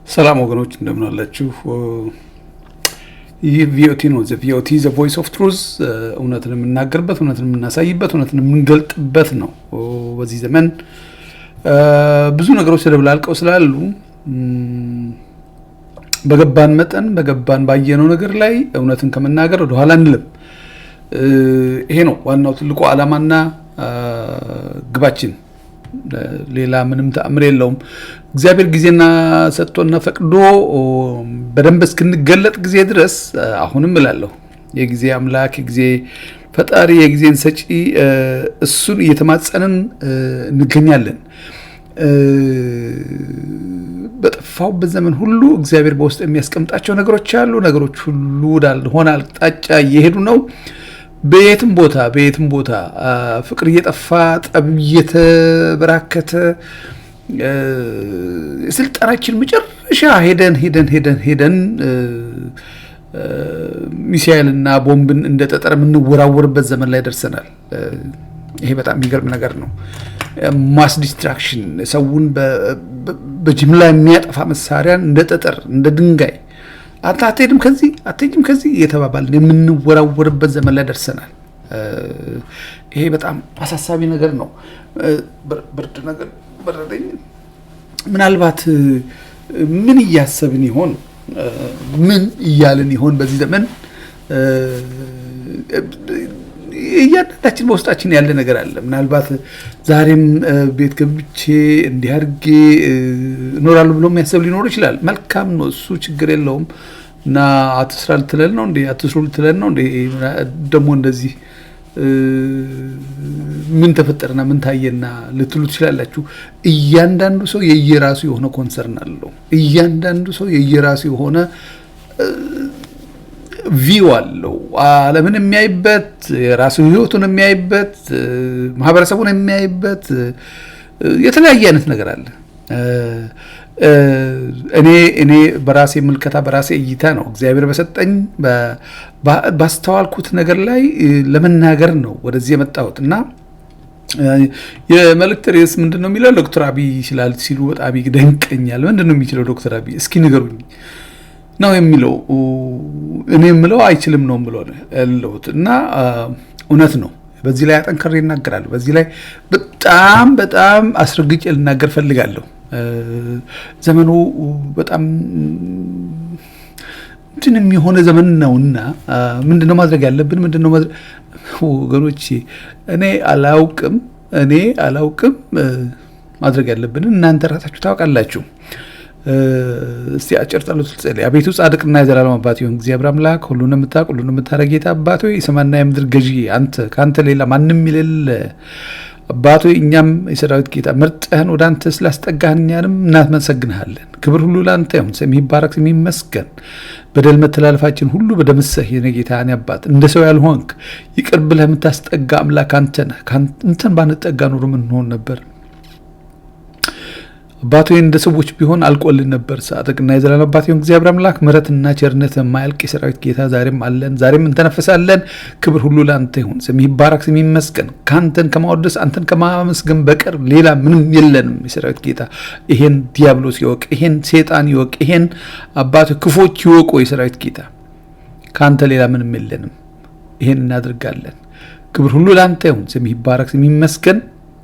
ሰላም ወገኖች እንደምን አላችሁ? ይህ ቪኦቲ ነው። ቪኦቲ ዘ ቮይስ ኦፍ ትሩዝ፣ እውነትን የምናገርበት፣ እውነትን የምናሳይበት፣ እውነትን የምንገልጥበት ነው። በዚህ ዘመን ብዙ ነገሮች ተደብላልቀው ስላሉ በገባን መጠን በገባን ባየነው ነገር ላይ እውነትን ከመናገር ወደ ኋላ አንልም። ይሄ ነው ዋናው ትልቁ ዓላማና ግባችን። ሌላ ምንም ተአምር የለውም። እግዚአብሔር ጊዜና ሰጥቶና ፈቅዶ በደንብ እስክንገለጥ ጊዜ ድረስ አሁንም እላለሁ የጊዜ አምላክ የጊዜ ፈጣሪ የጊዜን ሰጪ እሱን እየተማጸንን እንገኛለን። በጠፋውበት ዘመን ሁሉ እግዚአብሔር በውስጥ የሚያስቀምጣቸው ነገሮች አሉ። ነገሮች ሁሉ ወዳልሆነ አቅጣጫ እየሄዱ ነው። በየትም ቦታ ፍቅር እየጠፋ ጠብ እየተበራከተ ስልጣናችን መጨረሻ ሄደን ሚሳኤልና ቦምብን እንደ ጠጠር የምንወራወርበት ዘመን ላይ ደርሰናል። ይሄ በጣም የሚገርም ነገር ነው። ማስ ዲስትራክሽን፣ ሰውን በጅምላ የሚያጠፋ መሳሪያን እንደ ጠጠር እንደ ድንጋይ አትሄድም ከዚህ እየተባባልን የምንወራወርበት ዘመን ላይ ደርሰናል። ይሄ በጣም አሳሳቢ ነገር ነው። ብርድ ነገር በረደኝ። ምናልባት ምን እያሰብን ይሆን? ምን እያልን ይሆን? በዚህ ዘመን እያንዳንዳችን በውስጣችን ያለ ነገር አለ። ምናልባት ዛሬም ቤት ገብቼ እንዲህ አድርጌ እኖራለሁ ብሎ የሚያስብ ሊኖር ይችላል። መልካም ነው፣ እሱ ችግር የለውም። እና አትስራ ልትለን ነው እንዴ? አትስሩ ልትለን ነው እንዴ? ደግሞ እንደዚህ ምን ተፈጠረና ምን ታየና ልትሉ ትችላላችሁ። እያንዳንዱ ሰው የየራሱ የሆነ ኮንሰርን አለው። እያንዳንዱ ሰው የየራሱ የሆነ ቪው አለው። ዓለምን የሚያይበት፣ የራሱ ህይወቱን የሚያይበት፣ ማህበረሰቡን የሚያይበት የተለያየ አይነት ነገር አለ። እኔ በራሴ ምልከታ በራሴ እይታ ነው እግዚአብሔር በሰጠኝ ባስተዋልኩት ነገር ላይ ለመናገር ነው ወደዚህ የመጣሁት እና የመልእክት ርዕስ ምንድን ነው የሚለው? ዶክተር አብይ ይችላል ሲሉ በጣም ይደንቀኛል። ምንድን ነው የሚችለው ዶክተር አብይ? እስኪ ንገሩኝ ነው የሚለው። እኔ የምለው አይችልም ነው የምለው ያለሁት እና እውነት ነው። በዚህ ላይ አጠንክሬ እናገራለሁ። በዚህ ላይ በጣም አስረግጬ ልናገር ፈልጋለሁ። ዘመኑ በጣም እንትንም የሆነ ዘመን ነውና ምንድነው ማድረግ ያለብን? ምንድነው ወገኖቼ? እኔ አላውቅም ማድረግ ያለብን እናንተ ራሳችሁ ታውቃላችሁ። እስቲ አጭር ጸሎት ልጸልይ። አቤቱ ጻድቅና የዘላለም አባት ይሁን እግዚአብሔር አምላክ ሁሉን የምታውቅ ሁሉን የምታረግ ጌታ አባት ሆይ የሰማይና የምድር ገዢ አንተ ከአንተ ሌላ ማንም የሌለ አባት ሆይ እኛም የሰራዊት ጌታ መርጠህን ወደ አንተ ስላስጠጋህን እኛንም እናመሰግንሃለን። ክብር ሁሉ ለአንተ ይሁን። ስምህ ይባረክ፣ ስምህ ይመስገን። በደል መተላለፋችን ሁሉ በደምሰህ የኔ ጌታ እኔ አባት እንደ ሰው ያልሆንክ ይቅር ብለህ የምታስጠጋ አምላክ አንተ ነህ። አንተን ባንጠጋ ኖሮ ምን እንሆን ነበር? አባቶ እንደ ሰዎች ቢሆን አልቆልን ነበር። ጻድቅና የዘላለም አባት ይሁን እግዚአብሔር አምላክ ምሕረትና ቸርነት የማያልቅ የሰራዊት ጌታ ዛሬም አለን፣ ዛሬም እንተነፈሳለን። ክብር ሁሉ ለአንተ ይሁን። ስምህ ይባረክ፣ ስምህ ይመስገን። ካንተን ከማወደስ አንተን ከማመስገን በቀር ሌላ ምንም የለንም። የሰራዊት ጌታ ይሄን ዲያብሎስ ይወቅ፣ ይሄን ሴጣን ይወቅ፣ ይሄን አባቶ ክፎች ይወቁ። የሰራዊት ጌታ ካንተ ሌላ ምንም የለንም። ይሄን እናደርጋለን። ክብር ሁሉ ለአንተ ይሁን። ስምህ ይባረክ፣ ስምህ ይመስገን።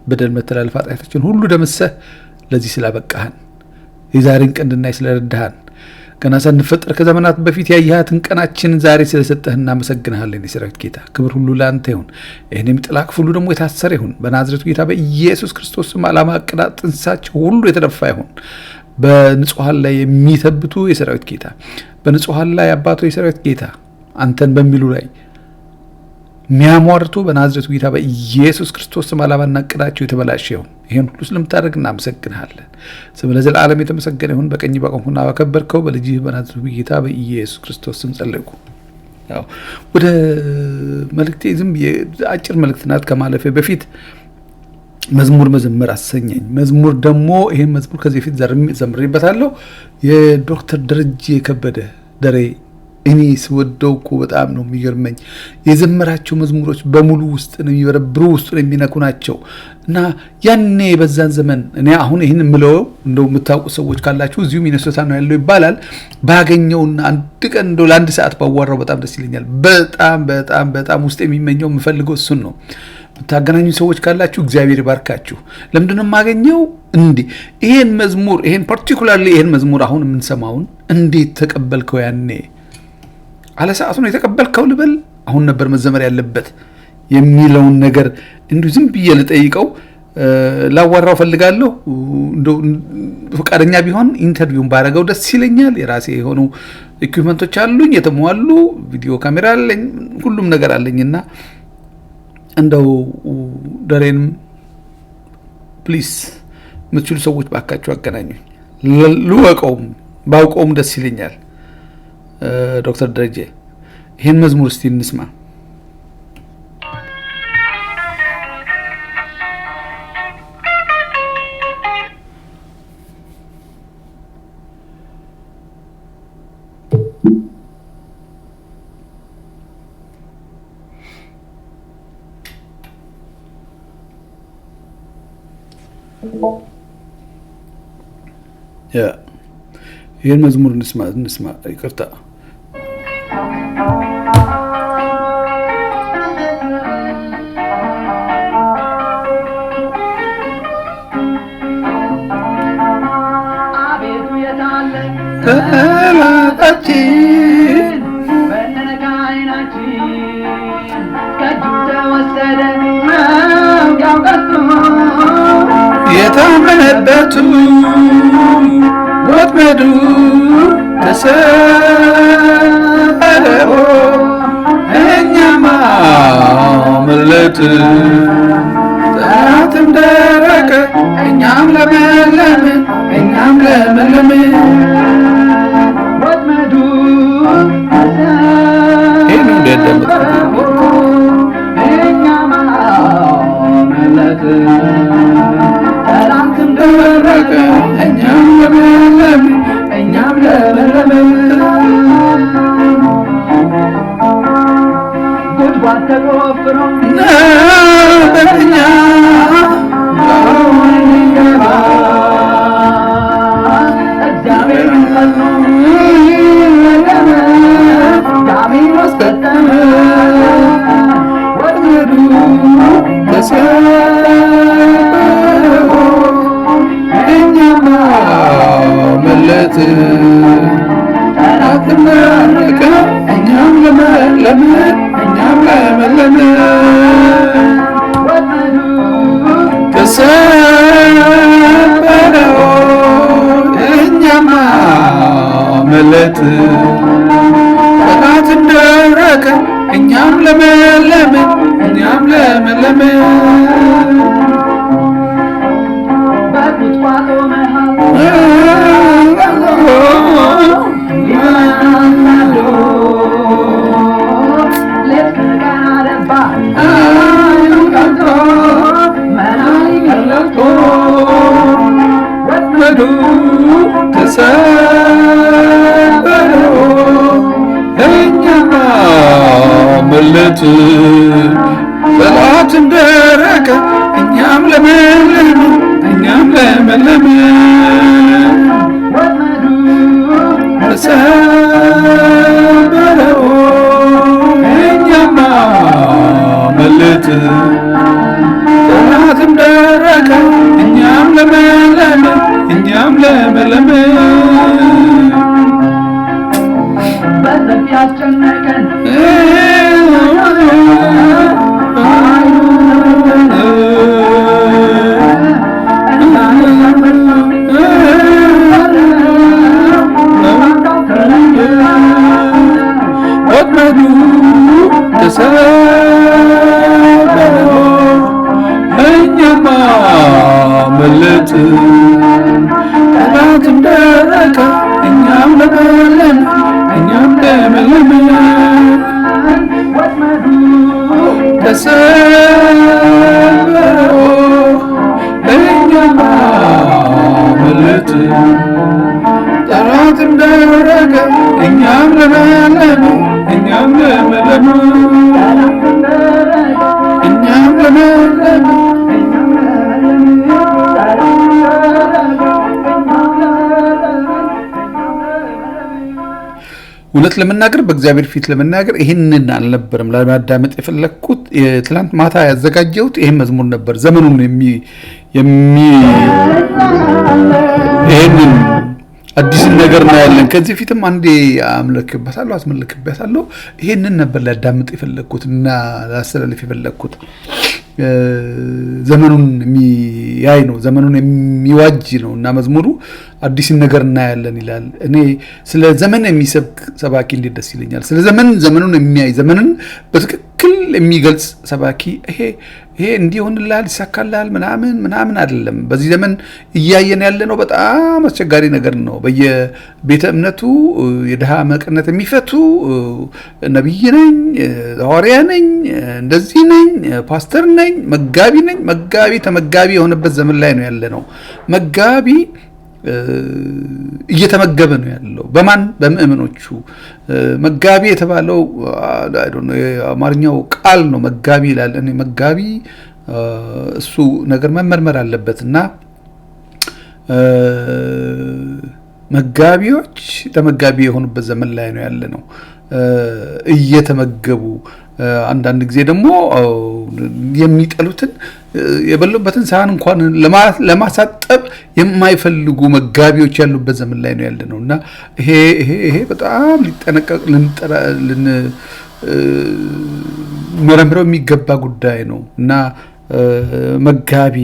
በደል መተላለፍ ኃጢአታችን ሁሉ ደምሰህ ለዚህ ስላበቃህን የዛሬን ቀን እንድናይ ስለረዳህን ገና ሳንፈጠር ከዘመናት በፊት ያየሃትን ቀናችንን ዛሬ ስለሰጠህን እናመሰግንሃለን። የሰራዊት ጌታ ክብር ሁሉ ለአንተ ይሁን። ይህን የሚጥላ ክፉ ሁሉ ደግሞ የታሰረ ይሁን በናዝሬቱ ጌታ በኢየሱስ ክርስቶስ ስም። ዓላማ ዕቅድ ጥንሳቸው ሁሉ የተደፋ ይሁን። በንጹሐን ላይ የሚተብቱ የሰራዊት ጌታ በንጹሐን ላይ አባቶ የሰራዊት ጌታ አንተን በሚሉ ላይ የሚያሟርቱ በናዝሬቱ ጌታ በኢየሱስ ክርስቶስ ስም ዓላማና ዕቅዳቸው የተበላሸ ይሁን። ይሄን ሁሉ ስለምታደርግ እናመሰግንሃለን። ስም ለዘላለም የተመሰገነ ይሁን። በቀኝ በቆምኩና ባከበርከው በልጅህ በናዝሬቱ ጌታ በኢየሱስ ክርስቶስ ስም ጸለይኩ። ያው ወደ መልእክቴ ዝም አጭር መልእክት ናት። ከማለፌ በፊት መዝሙር መዘመር አሰኘኝ። መዝሙር ደግሞ ይሄን መዝሙር ከዚህ በፊት ዘምሬበታለሁ። የዶክተር ደረጀ ከበደ ደሬ እኔ ስወደው እኮ በጣም ነው የሚገርመኝ። የዘመራቸው መዝሙሮች በሙሉ ውስጥ ነው የሚበረብሩ፣ ውስጥ ነው የሚነኩ ናቸው እና ያኔ በዛን ዘመን እኔ አሁን ይህን የምለው እንደው የምታውቁ ሰዎች ካላችሁ እዚሁ ሚኒሶታ ነው ያለው ይባላል። ባገኘውና አንድ ቀን እንደው ለአንድ ሰዓት ባዋራው በጣም ደስ ይለኛል። በጣም በጣም በጣም ውስጥ የሚመኘው የምፈልገው እሱን ነው። ታገናኙ ሰዎች ካላችሁ እግዚአብሔር ይባርካችሁ። ለምንድነው የማገኘው እንዴ ይሄን መዝሙር ይሄን ፓርቲኩላርሊ ይሄን መዝሙር አሁን የምንሰማውን እንዴት ተቀበልከው? ያኔ አለ ሰዓቱ ነው የተቀበልከው ልበል፣ አሁን ነበር መዘመር ያለበት የሚለውን ነገር እንዲሁ ዝም ብዬ ልጠይቀው ላዋራው ፈልጋለሁ። እንደው ፈቃደኛ ቢሆን ኢንተርቪውን ባረገው ደስ ይለኛል። የራሴ የሆኑ ኢኩዊፕመንቶች አሉኝ፣ የተሟሉ ቪዲዮ ካሜራ አለኝ፣ ሁሉም ነገር አለኝና እንደው ደሬንም ፕሊስ ምትችሉ ሰዎች ባካችሁ አገናኙኝ። ልወቀውም ባውቀውም ደስ ይለኛል። ዶክተር ደረጀ ይሄን መዝሙር እስቲ እንስማ። ይሄን መዝሙር እንስማ። ይቅርታ አቤቱ የታለ ጠላታችን በነካ ዓይናችን ከእጁ ተወሰደ መውጊያው ቀርቶ የታመነበቱ ወጥመዱ ተሰበረ፣ እኛማ አመለጥን። ጠላትም ደረቀ፣ እኛም ለመለምን፣ እኛም ለመለምን። ወጥመዱ ተሰበረ፣ እኛማ አመለጥን። ጠላትም ደረቀ፣ እኛም ለመለምን፣ እኛም ለመለምን። ጉድጓድ ተቆፍሮ በእኛ ገባ፣ እግዚአብሔርን ፈጥኖ ዲያብሎስ ገጠመ። ወጥመዱ ተሰበረ፣ እኛማ አመለጥን። ጠላትም ደረቀ፣ እኛም ለመለምን፣ እኛም ለመለምን። ወጥመዱ ተሰበረ፣ እኛም አመለጥን። ጠላትም ደረቀ፣ እኛም ለመለምን፣ እኛም ለመለምን። በቁጥቋጦ መሃል ሌት ከቀን አደባ ቀልቶ መናይ ቀለቶ ወጥመዱ ተሰበረ፣ እኛም አመለጥን። ጠላትም ደረቀ፣ እኛም ለመለምን፣ እኛም ለመለምን። ወጥመዱ ተሰበረ፣ እኛም አመለጥን። ጠላትም ደረቀ፣ እኛም ለመለምን፣ እኛም ለመለምን። በሰፊ ያስጨነቀን ወጥመዱ ተሰበረ፣ እኛም አመለጥን። ጠላትም ደረቀ፣ እኛም ለመለምን፣ እኛም ለመለምን። ወጥመዱ ተሰበረ፣ እኛም አመለጥን። ጠላትም ደረቀ፣ እኛም ለመለምን፣ እውነት ለመናገር በእግዚአብሔር ፊት ለመናገር ይሄንን አልነበረም ለማዳመጥ የፈለኩት። ትላንት ማታ ያዘጋጀሁት ይሄን መዝሙር ነበር። ዘመኑን ይሄንን አዲስ ነገር ነው ያለን። ከዚህ ፊትም አንዴ አስመልክበታለሁ። ይሄንን ነበር ላዳምጥ የፈለኩት እና ላስተላልፍ የፈለኩት። ዘመኑን የሚያይ ነው፣ ዘመኑን የሚዋጅ ነው እና መዝሙሩ አዲስ ነገር እናያለን ይላል። እኔ ስለ ዘመን የሚሰብክ ሰባኪ እንዴት ደስ ይለኛል። ስለ ዘመኑን የሚያይ ዘመንን በትክክል የሚገልጽ ሰባኪ ይሄ እንዲሆንልሃል ይሳካልሃል ምናምን አይደለም። በዚህ ዘመን እያየን ያለ ነው በጣም አስቸጋሪ ነገር ነው። በየቤተ እምነቱ የድሃ መቀነት የሚፈቱ ነብይ ነኝ፣ ሐዋርያ ነኝ፣ እንደዚህ ነኝ፣ ፓስተር ነኝ፣ መጋቢ ነኝ፣ መጋቢ ተመጋቢ የሆነበት ዘመን ላይ ነው ያለ ነው። መጋቢ እየተመገበ ነው ያለው። በማን? በምእመኖቹ። መጋቢ የተባለው አማርኛው ቃል ነው፣ መጋቢ ይላል። እኔ መጋቢ እሱ ነገር መመርመር አለበትና መጋቢዎች ተመጋቢ የሆኑበት ዘመን ላይ ነው ያለ ነው። እየተመገቡ አንዳንድ ጊዜ ደግሞ የሚጠሉትን የበሉበትን ሳህን እንኳን ለማሳጠብ የማይፈልጉ መጋቢዎች ያሉበት ዘመን ላይ ነው ያለ ነው እና ይሄ በጣም ሊጠነቀቅ ልንመረምረው የሚገባ ጉዳይ ነው እና መጋቢ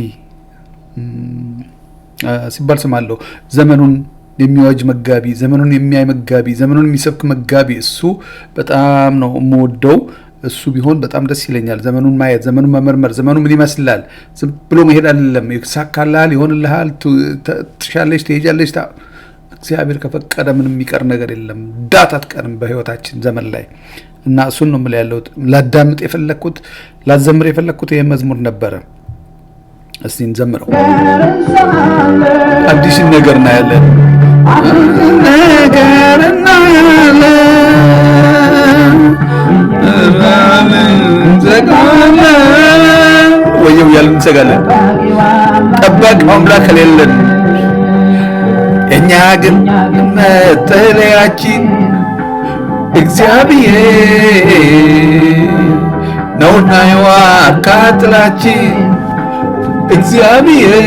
ሲባል ስማለሁ። ዘመኑን የሚዋጅ መጋቢ፣ ዘመኑን የሚያይ መጋቢ፣ ዘመኑን የሚሰብክ መጋቢ፣ እሱ በጣም ነው የምወደው። እሱ ቢሆን በጣም ደስ ይለኛል። ዘመኑን ማየት፣ ዘመኑን መመርመር፣ ዘመኑ ምን ይመስላል፣ ዝም ብሎ መሄድ አይደለም። ይሳካልሃል፣ ይሆንልሃል፣ ትሻለሽ፣ ትሄጃለሽ። እግዚአብሔር ከፈቀደ ምንም የሚቀር ነገር የለም። ዳት አትቀርም በህይወታችን ዘመን ላይ እና እሱን ነው የምልህ ያለሁት። ላዳምጥ የፈለኩት ላዘምር የፈለኩት ይሄ መዝሙር ነበረ። እስቲ እንዘምረው። አዲስ ነገር እናያለን፣ ነገር እናያለን፣ ወየው ያልን እንሰጋለን። ጠባቂ አምላክ ከሌለን እኛ ግን መጠለያችን እግዚአብሔር ነውና የዋርካ ጥላችን እግዚአብሔር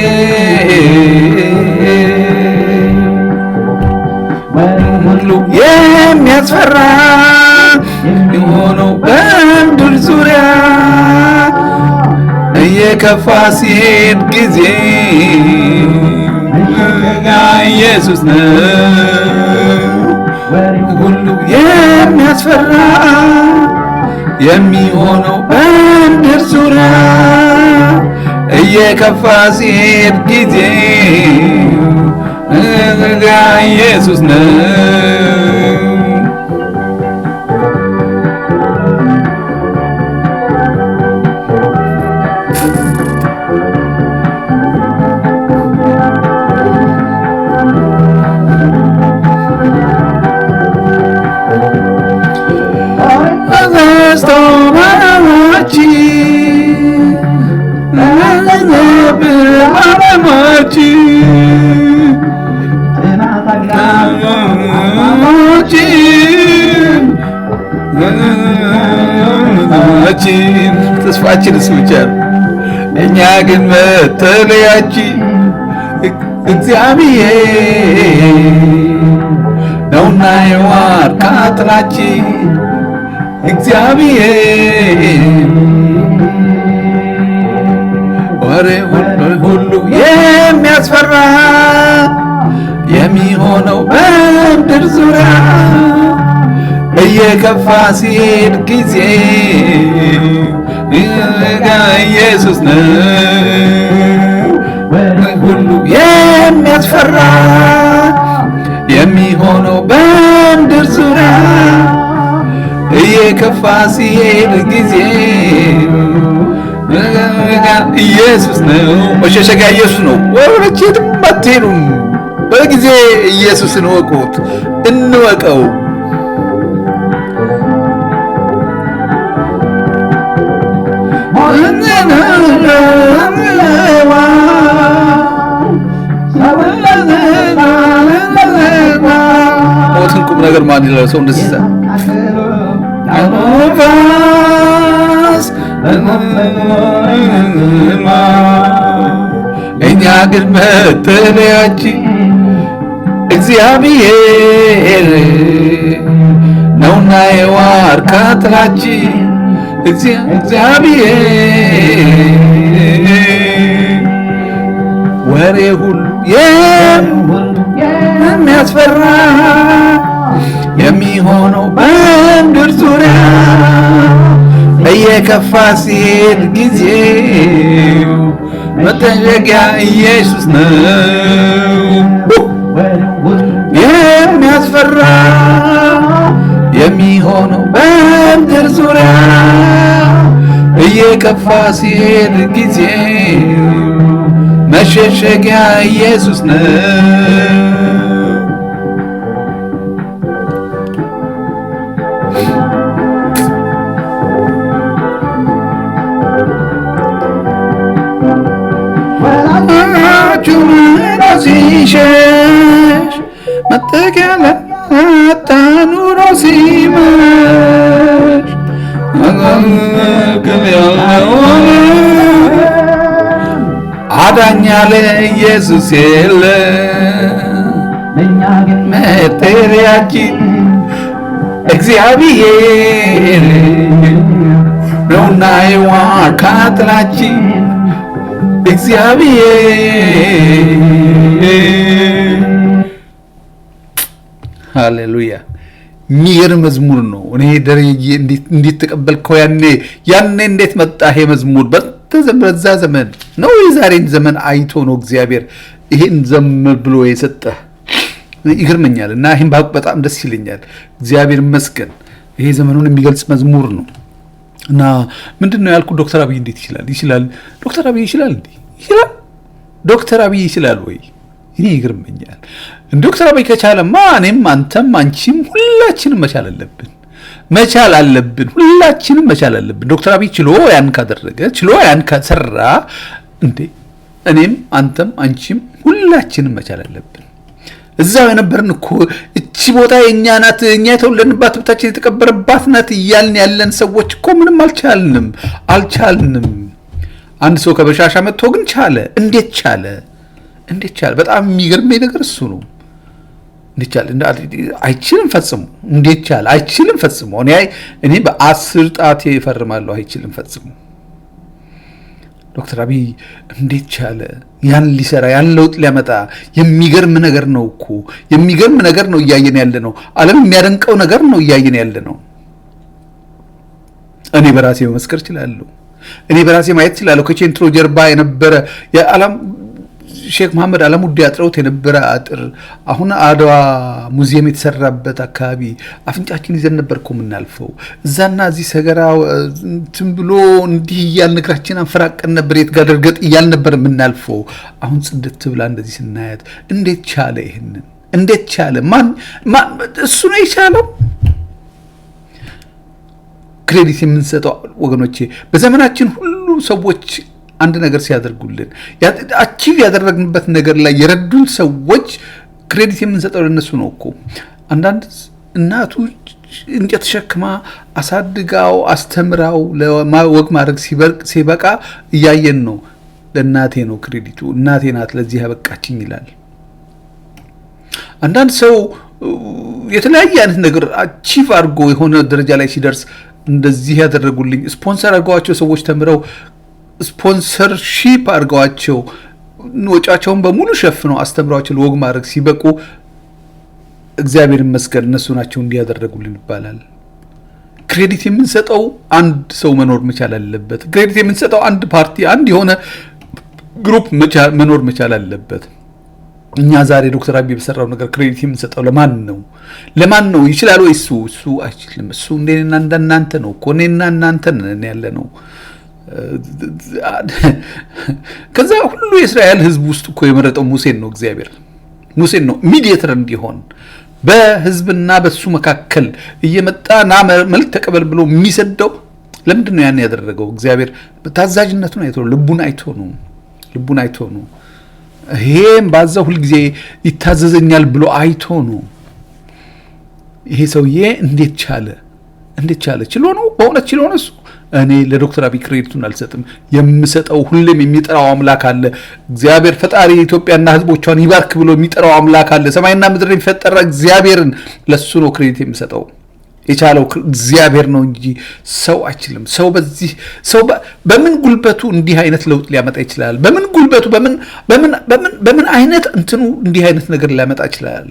ሁሉ የሚያስፈራ የሆነው በምድር ዙሪያ እየከፋ ሲሄድ ጊዜ ኢየሱስ ነው ሁሉ የሚያስፈራ የሚሆነው በምድር ዙሪያ እየከፋ ሲሄድ ጊዜ ኢየሱስ ነው። ተስፋችን እሱ ብቻ ነው። እኛ ግን መጠለያችን እግዚአብሔር ነውና የዋርካ ጥላችን እግዚአብሔር ወሬ ሁሉ የሚያስፈራ የሚሆነው በምድር ዙሪያ እየከፋ ሲሄድ ጊዜ ኢየሱስ ነው ሁሉ የሚያስፈራ የሚሆነው በምድር ዙሪያ እየከፋ ሲሄድ ጊዜ ኢየሱስ ነው። መሸሸጊያ ኢየሱስ ነው። ወረች የትም አትሄዱም። በጊዜ ኢየሱስን ወቁት፣ እንወቀው። ሞትን ቁም ነገር ማን ይላል ሰው እንደዚህ እኛ ግን መጠለያችን እግዚአብሔር ነውና የዋርካ ጥላችን እግዚአብሔር ወሬ ሁሉ የሚያስፈራ የሚሆነው በምድር ዙሪያ እየከፋ ሲሄድ ጊዜው መጠሸጊያ ኢየሱስ ነው። የሚያስፈራ የሚሆነው በምድር ዙሪያ እየከፋ ሲሄድ ጊዜው መሸሸጊያ ኢየሱስ ነው። ሲሸሽ መጠጊያ ላጣ ኑሮ ሲመሽ አዳኝ ያለ ኢየሱስ የለ መጠሪያችን እግዚአብሔር ነውና የዋርካ ጥላችን እግዚአብሔር። ሃሌሉያ! የሚገርም መዝሙር ነው። እኔ ደረጀ እንዴት ተቀበልከው? ያኔ እንዴት መጣ ይሄ መዝሙር? በዛ ዘመን ነው የዛሬን ዘመን አይቶ ነው እግዚአብሔር ይሄን ዘም ብሎ የሰጠህ። ይገርመኛል እና ይሄን ባውቅ በጣም ደስ ይለኛል። እግዚአብሔር ይመስገን። ይሄ ዘመኑን የሚገልጽ መዝሙር ነው። እና ምንድነው ያልኩት? ዶክተር አብይ እንዴት ይችላል? ዶክተር አብይ ይችላል እንዴ? ይችላል። ዶክተር አብይ ይችላል ወይ? እኔ ይገርመኛል። ዶክተር አብይ ከቻለማ እኔም አንተም አንቺም ሁላችንም መቻል አለብን። ሁላችንም መቻል አለብን። ዶክተር አብይ ችሎ ያን ካደረገ ችሎ ያን ከሰራ እንዴ እኔም አንተም አንቺም ሁላችንም መቻል አለብን። እዛው የነበርን እኮ እቺ ቦታ የኛ ናት፣ እኛ የተወለድንባት ቦታችን የተቀበረባት ናት እያልን ያለን ሰዎች እኮ ምንም አልቻልንም። አንድ ሰው ከበሻሻ መጥቶ ግን ቻለ። እንዴት ቻለ? በጣም የሚገርመኝ ነገር እሱ ነው። እንዴት ቻለ? አይችልም ፈጽሞ። እንዴት ቻለ? አይችልም ፈጽሞ። እኔ በ10 ጣቴ እፈርማለሁ። አይችልም ፈጽሞ። ዶክተር አብይ እንዴት ቻለ? ያን ሊሰራ ያን ለውጥ ሊያመጣ የሚገርም ነገር ነው እኮ የሚገርም ነገር ነው እያየን ያለ ነው። ዓለም የሚያደንቀው ነገር ነው እያየን ያለ ነው። እኔ በራሴ መመስከር እችላለሁ። እኔ በራሴ ማየት እችላለሁ። ከቼንትሮ ጀርባ የነበረ የዓለም ሼክ መሐመድ አላሙዲ አጥረውት የነበረ አጥር አሁን አድዋ ሙዚየም የተሰራበት አካባቢ አፍንጫችን ይዘን ነበር እኮ የምናልፈው። እዛና እዚህ ሰገራ እንትን ብሎ እንዲህ እያልን እግራችን አንፈራቀን ነበር። የት ጋር ደርገጥ እያልን ነበር የምናልፈው። አሁን ጽድት ብላ እንደዚህ ስናያት እንዴት ቻለ? ይሄንን እንዴት ቻለ? ማን እሱ ነው የቻለው? ክሬዲት የምንሰጠው ወገኖቼ በዘመናችን ሁሉ ሰዎች አንድ ነገር ሲያደርጉልን አቺቭ ያደረግንበት ነገር ላይ የረዱን ሰዎች ክሬዲት የምንሰጠው ለነሱ ነው እኮ። አንዳንድ እናቱ እንጨት ተሸክማ አሳድጋው አስተምራው ለወግ ማድረግ ሲበቃ እያየን ነው። ለእናቴ ነው ክሬዲቱ፣ እናቴ ናት ለዚህ ያበቃችኝ ይላል። አንዳንድ ሰው የተለያየ አይነት ነገር አቺቭ አድርጎ የሆነ ደረጃ ላይ ሲደርስ እንደዚህ ያደረጉልኝ ስፖንሰር አድርገዋቸው ሰዎች ተምረው ስፖንሰርሺፕ አድርገዋቸው ወጫቸውን በሙሉ ሸፍነው አስተምሯቸው ለወግ ማድረግ ሲበቁ እግዚአብሔር ይመስገን እነሱ ናቸው እንዲያደረጉልን ይባላል። ክሬዲት የምንሰጠው አንድ ሰው መኖር መቻል አለበት። ክሬዲት የምንሰጠው አንድ ፓርቲ፣ አንድ የሆነ ግሩፕ መኖር መቻል አለበት። እኛ ዛሬ ዶክተር አብይ በሰራው ነገር ክሬዲት የምንሰጠው ለማን ነው? ይችላል ወይ? እሱ አይችልም። እሱ እንደኔና እንደናንተ ነው እኮ። እኔና እናንተ ነን ያለ ነው። ከዛ ሁሉ የእስራኤል ሕዝብ ውስጥ እኮ የመረጠው ሙሴን ነው። እግዚአብሔር ሙሴን ነው ሚዲየተር እንዲሆን በሕዝብና በሱ መካከል እየመጣ ና መልክ ተቀበል ብሎ የሚሰደው። ለምንድን ነው ያን ያደረገው? እግዚአብሔር ታዛዥነቱን አይቶ ልቡን አይቶ ነው። ይሄም ባዛው ሁሉ ጊዜ ይታዘዘኛል ብሎ አይቶ ነው። ይሄ ሰውዬ እንዴት ቻለ? ችሎ ነው? በእውነት ችሎ ነው እሱ? እኔ ለዶክተር አብይ ክሬዲቱን አልሰጥም። የምሰጠው ሁሌም የሚጠራው አምላክ አለ። እግዚአብሔር ፈጣሪ ኢትዮጵያና ህዝቦቿን ይባርክ ብሎ የሚጠራው አምላክ አለ። ሰማይና ምድር የፈጠረ እግዚአብሔርን ለሱ ነው ክሬዲት የምሰጠው። የቻለው እግዚአብሔር ነው እንጂ ሰው አይችልም። ሰው በምን ጉልበቱ እንዲህ አይነት ለውጥ ሊያመጣ ይችላል? በምን ጉልበቱ በምን አይነት እንትኑ እንዲህ አይነት ነገር ሊያመጣ ይችላል?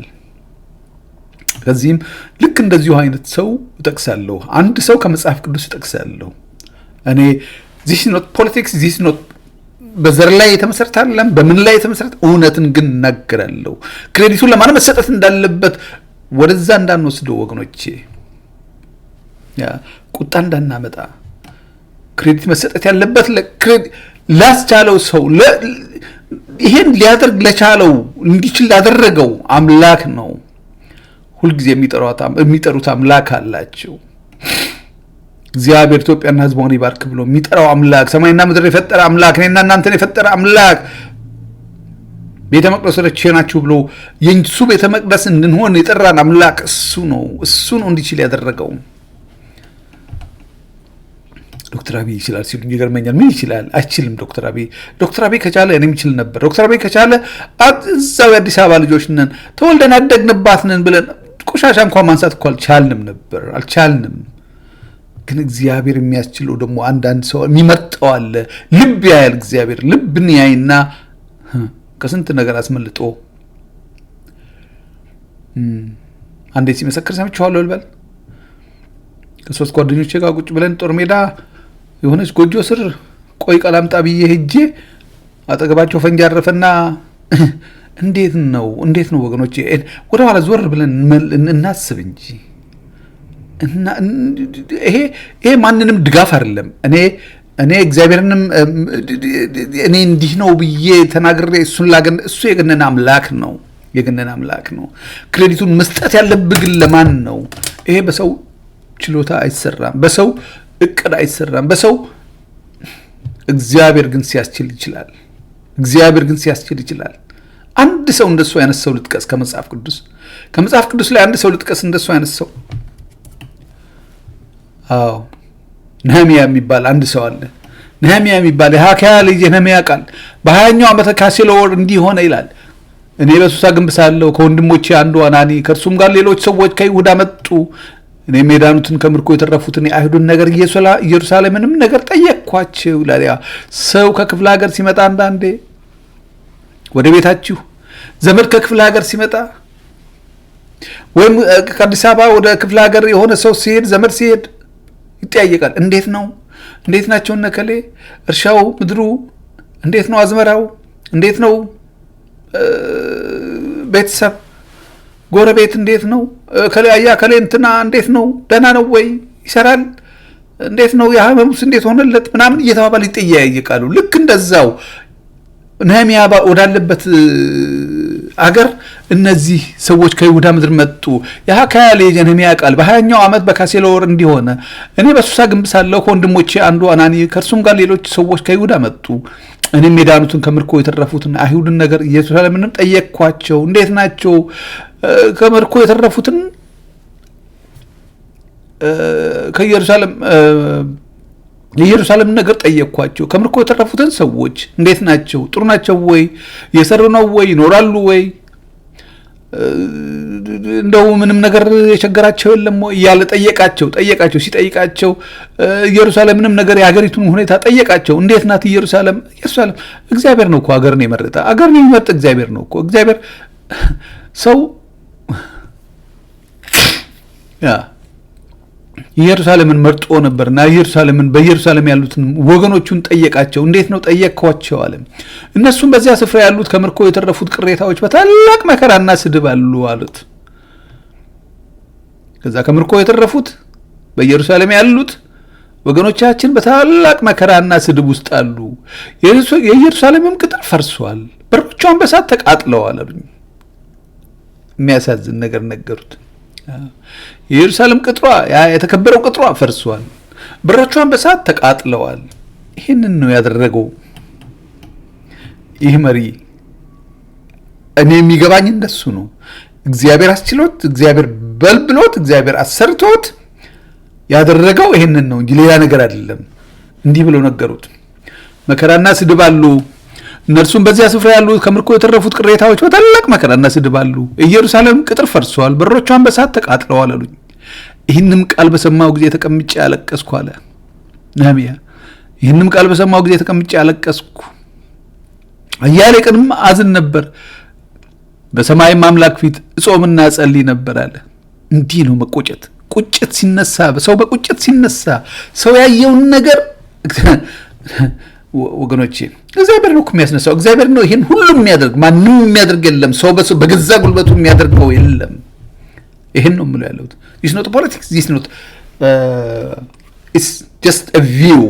ከዚህም ልክ እንደዚሁ አይነት ሰው እጠቅሳለሁ። አንድ ሰው ከመጽሐፍ ቅዱስ እጠቅሳለሁ። እኔ ዚስ ኖት ፖለቲክስ ዚስ ኖት በዘር ላይ የተመሰረተ አይደለም፣ በምን ላይ የተመሰረተ እውነትን ግን እናገራለሁ። ክሬዲቱን ለማን መሰጠት እንዳለበት ወደዛ እንዳንወስደው ወገኖቼ፣ ቁጣ እንዳናመጣ። ክሬዲት መሰጠት ያለበት ላስቻለው ሰው፣ ይሄን ሊያደርግ ለቻለው እንዲችል ላደረገው አምላክ ነው። ሁልጊዜ የሚጠሩት አምላክ አላቸው። እግዚአብሔር ኢትዮጵያና ሕዝቧን ይባርክ ብሎ የሚጠራው አምላክ፣ ሰማይና ምድር የፈጠረ አምላክ፣ እኔና እናንተን የፈጠረ አምላክ፣ ቤተ መቅደስ ናችሁ ብሎ የእሱ ቤተ መቅደስ እንድንሆን የጠራን አምላክ እሱ ነው እንዲችል ያደረገው። ዶክተር አብይ ይችላል ሲሉ ይገርመኛል። ምን ይችላል? አይችልም። ዶክተር አብይ ከቻለ እኔም ይችል ነበር። ዶክተር አብይ ከቻለ እዛው የአዲስ አበባ ልጆች ነን፣ ተወልደን ያደግንባት ነን ብለን ቆሻሻ እንኳን ማንሳት እኮ አልቻልንም። ግን እግዚአብሔር የሚያስችለው ደግሞ አንዳንድ ሰው የሚመርጠው አለ። ልብ ያያል እግዚአብሔር። ልብን ያይና ከስንት ነገር አስመልጦ አንዴ ሲመሰክር ሰምቼዋለሁ ልበል። ከሶስት ጓደኞቼ ጋር ቁጭ ብለን ጦር ሜዳ የሆነች ጎጆ ስር ቆይ ቀላምጣ ብዬ ሄጄ አጠገባቸው ፈንጂ አረፈና እንዴት ነው ወገኖቼ፣ ወደ ኋላ ዞር ብለን እናስብ እንጂ ይሄ ማንንም ድጋፍ አይደለም። እኔ እግዚአብሔርንም እኔ እንዲህ ነው ብዬ ተናግሬ እሱ የገነነ አምላክ ነው። ክሬዲቱን መስጠት ያለብህ ግን ለማን ነው? ይሄ በሰው ችሎታ አይሰራም፣ በሰው እቅድ አይሰራም። እግዚአብሔር ግን ሲያስችል ይችላል። አንድ ሰው እንደሱ አይነት ሰው ልጥቀስ ከመጽሐፍ ቅዱስ ላይ አንድ ሰው ልጥቀስ እንደሱ አይነት ሰው። ነህምያ የሚባል አንድ ሰው አለ። ነህምያ የሚባል የሐካያ ልጅ የነህምያ ቃል በ20ኛው ዓመተ ካሴሎ ወር እንዲህ ሆነ ይላል። እኔ በሱሳ ግንብ ሳለሁ ከወንድሞቼ አንዱ አናኒ ከእርሱም ጋር ሌሎች ሰዎች ከይሁዳ መጡ። እኔም የዳኑትን ከምርኮ የተረፉትን የአይሁድን ነገር ኢየሩሳሌምንም ነገር ጠየቅኳቸው ይላል። ሰው ከክፍለ ሀገር ሲመጣ አንዳንዴ ወደ ቤታችሁ ዘመድ ከክፍለ ሀገር ሲመጣ ወይም ከአዲስ አበባ ወደ ክፍለ ሀገር የሆነ ሰው ዘመድ ሲሄድ ይጠያየቃል። እንዴት ናቸው እነከሌ? እርሻው ምድሩ እንዴት ነው? አዝመራው እንዴት ነው? ቤተሰብ ጎረቤት እንዴት ነው? ከሌ እንትና እንዴት ነው? ደህና ነው ወይ? ይሰራል? እንዴት ነው? የህመሙስ እንዴት ሆነለት? ምናምን እየተባባል ይጠያየቃሉ። ልክ እንደዛው ነህምያ ወዳለበት አገር እነዚህ ሰዎች ከይሁዳ ምድር መጡ። የሐካያ ልጅ የነህምያ ቃል በ20ኛው ዓመት በካሴሎ ወር እንዲሆነ እኔ በሱሳ ግንብ ሳለሁ ከወንድሞቼ አንዱ አናኒ ከእርሱም ጋር ሌሎች ሰዎች ከይሁዳ መጡ። እኔም የዳኑትን ከምርኮ የተረፉትን አይሁድን ነገር ኢየሩሳሌምንም ጠየቅኳቸው። እንዴት ናቸው? ከምርኮ የተረፉትን የኢየሩሳሌም ነገር ጠየቅኳቸው። ከምርኮ የተረፉትን ሰዎች እንዴት ናቸው? ጥሩ ናቸው ወይ? የሰሩ ነው ወይ? ይኖራሉ ወይ? እንደው ምንም ነገር የቸገራቸው የለም ወይ እያለ ጠየቃቸው። ሲጠይቃቸው ኢየሩሳሌምንም ነገር የሀገሪቱን ሁኔታ ጠየቃቸው። እንዴት ናት ኢየሩሳሌም? እግዚአብሔር ነው እኮ ሀገርን የመረጠ። ሀገርን የሚመርጥ እግዚአብሔር ነው እኮ። እግዚአብሔር ሰው ኢየሩሳሌምን መርጦ ነበርና በኢየሩሳሌም ያሉትን ወገኖቹን ጠየቃቸው። እንዴት ነው? ጠየቅኳቸው አለ። እነሱም በዚያ ስፍራ ያሉት ከምርኮ የተረፉት ቅሬታዎች በታላቅ መከራና ስድብ አሉ አሉት። ከዛ ከምርኮ የተረፉት በኢየሩሳሌም ያሉት ወገኖቻችን በታላቅ መከራና ስድብ ውስጥ አሉ። የኢየሩሳሌምም ቅጥር ፈርሷል፣ በሮቿን በሳት ተቃጥለዋል አሉኝ። የሚያሳዝን ነገር ነገሩት። የኢየሩሳሌም ቅጥሯ የተከበረው ቅጥሯ ፈርሷል፣ በሮቿን በሳት ተቃጥለዋል። ይህንን ነው ያደረገው ይህ መሪ። እኔ የሚገባኝ እንደሱ ነው። እግዚአብሔር አስችሎት፣ እግዚአብሔር በልብሎት እግዚአብሔር አሰርቶት ያደረገው ይሄንን ነው እንጂ ሌላ ነገር አይደለም። እንዲህ ብለው ነገሩት። መከራና ስድብ አሉ። እነርሱም በዚያ ስፍራ ያሉት ከምርኮ የተረፉት ቅሬታዎች በታላቅ መከራና ስድብ አሉ። ኢየሩሳሌም ቅጥር ፈርሷል፣ በሮቿን በእሳት ተቃጥለዋል አሉኝ። ይህንም ቃል በሰማው ጊዜ ተቀምጬ አለቀስኩ አለ ነህምያ። ይህንም ቃል በሰማው ጊዜ ተቀምጬ አለቀስኩ፣ አያሌ ቀንም አዝን ነበር፣ በሰማይም አምላክ ፊት እጾምና ጸልይ ነበር አለ። እንዲህ ነው መቆጨት። ቁጭት ሲነሳ፣ ሰው በቁጭት ሲነሳ ሰው ያየውን ነገር ወገኖቼ እግዚአብሔር ነው የሚያስነሳው። እግዚአብሔር ነው ይሄን ሁሉ የሚያደርግ። ማንም የሚያደርግ የለም። ሰው በገዛ ጉልበቱ የሚያደርገው የለም። ይሄን ነው የምለው ያለሁት። this not politics, this not it's just a view።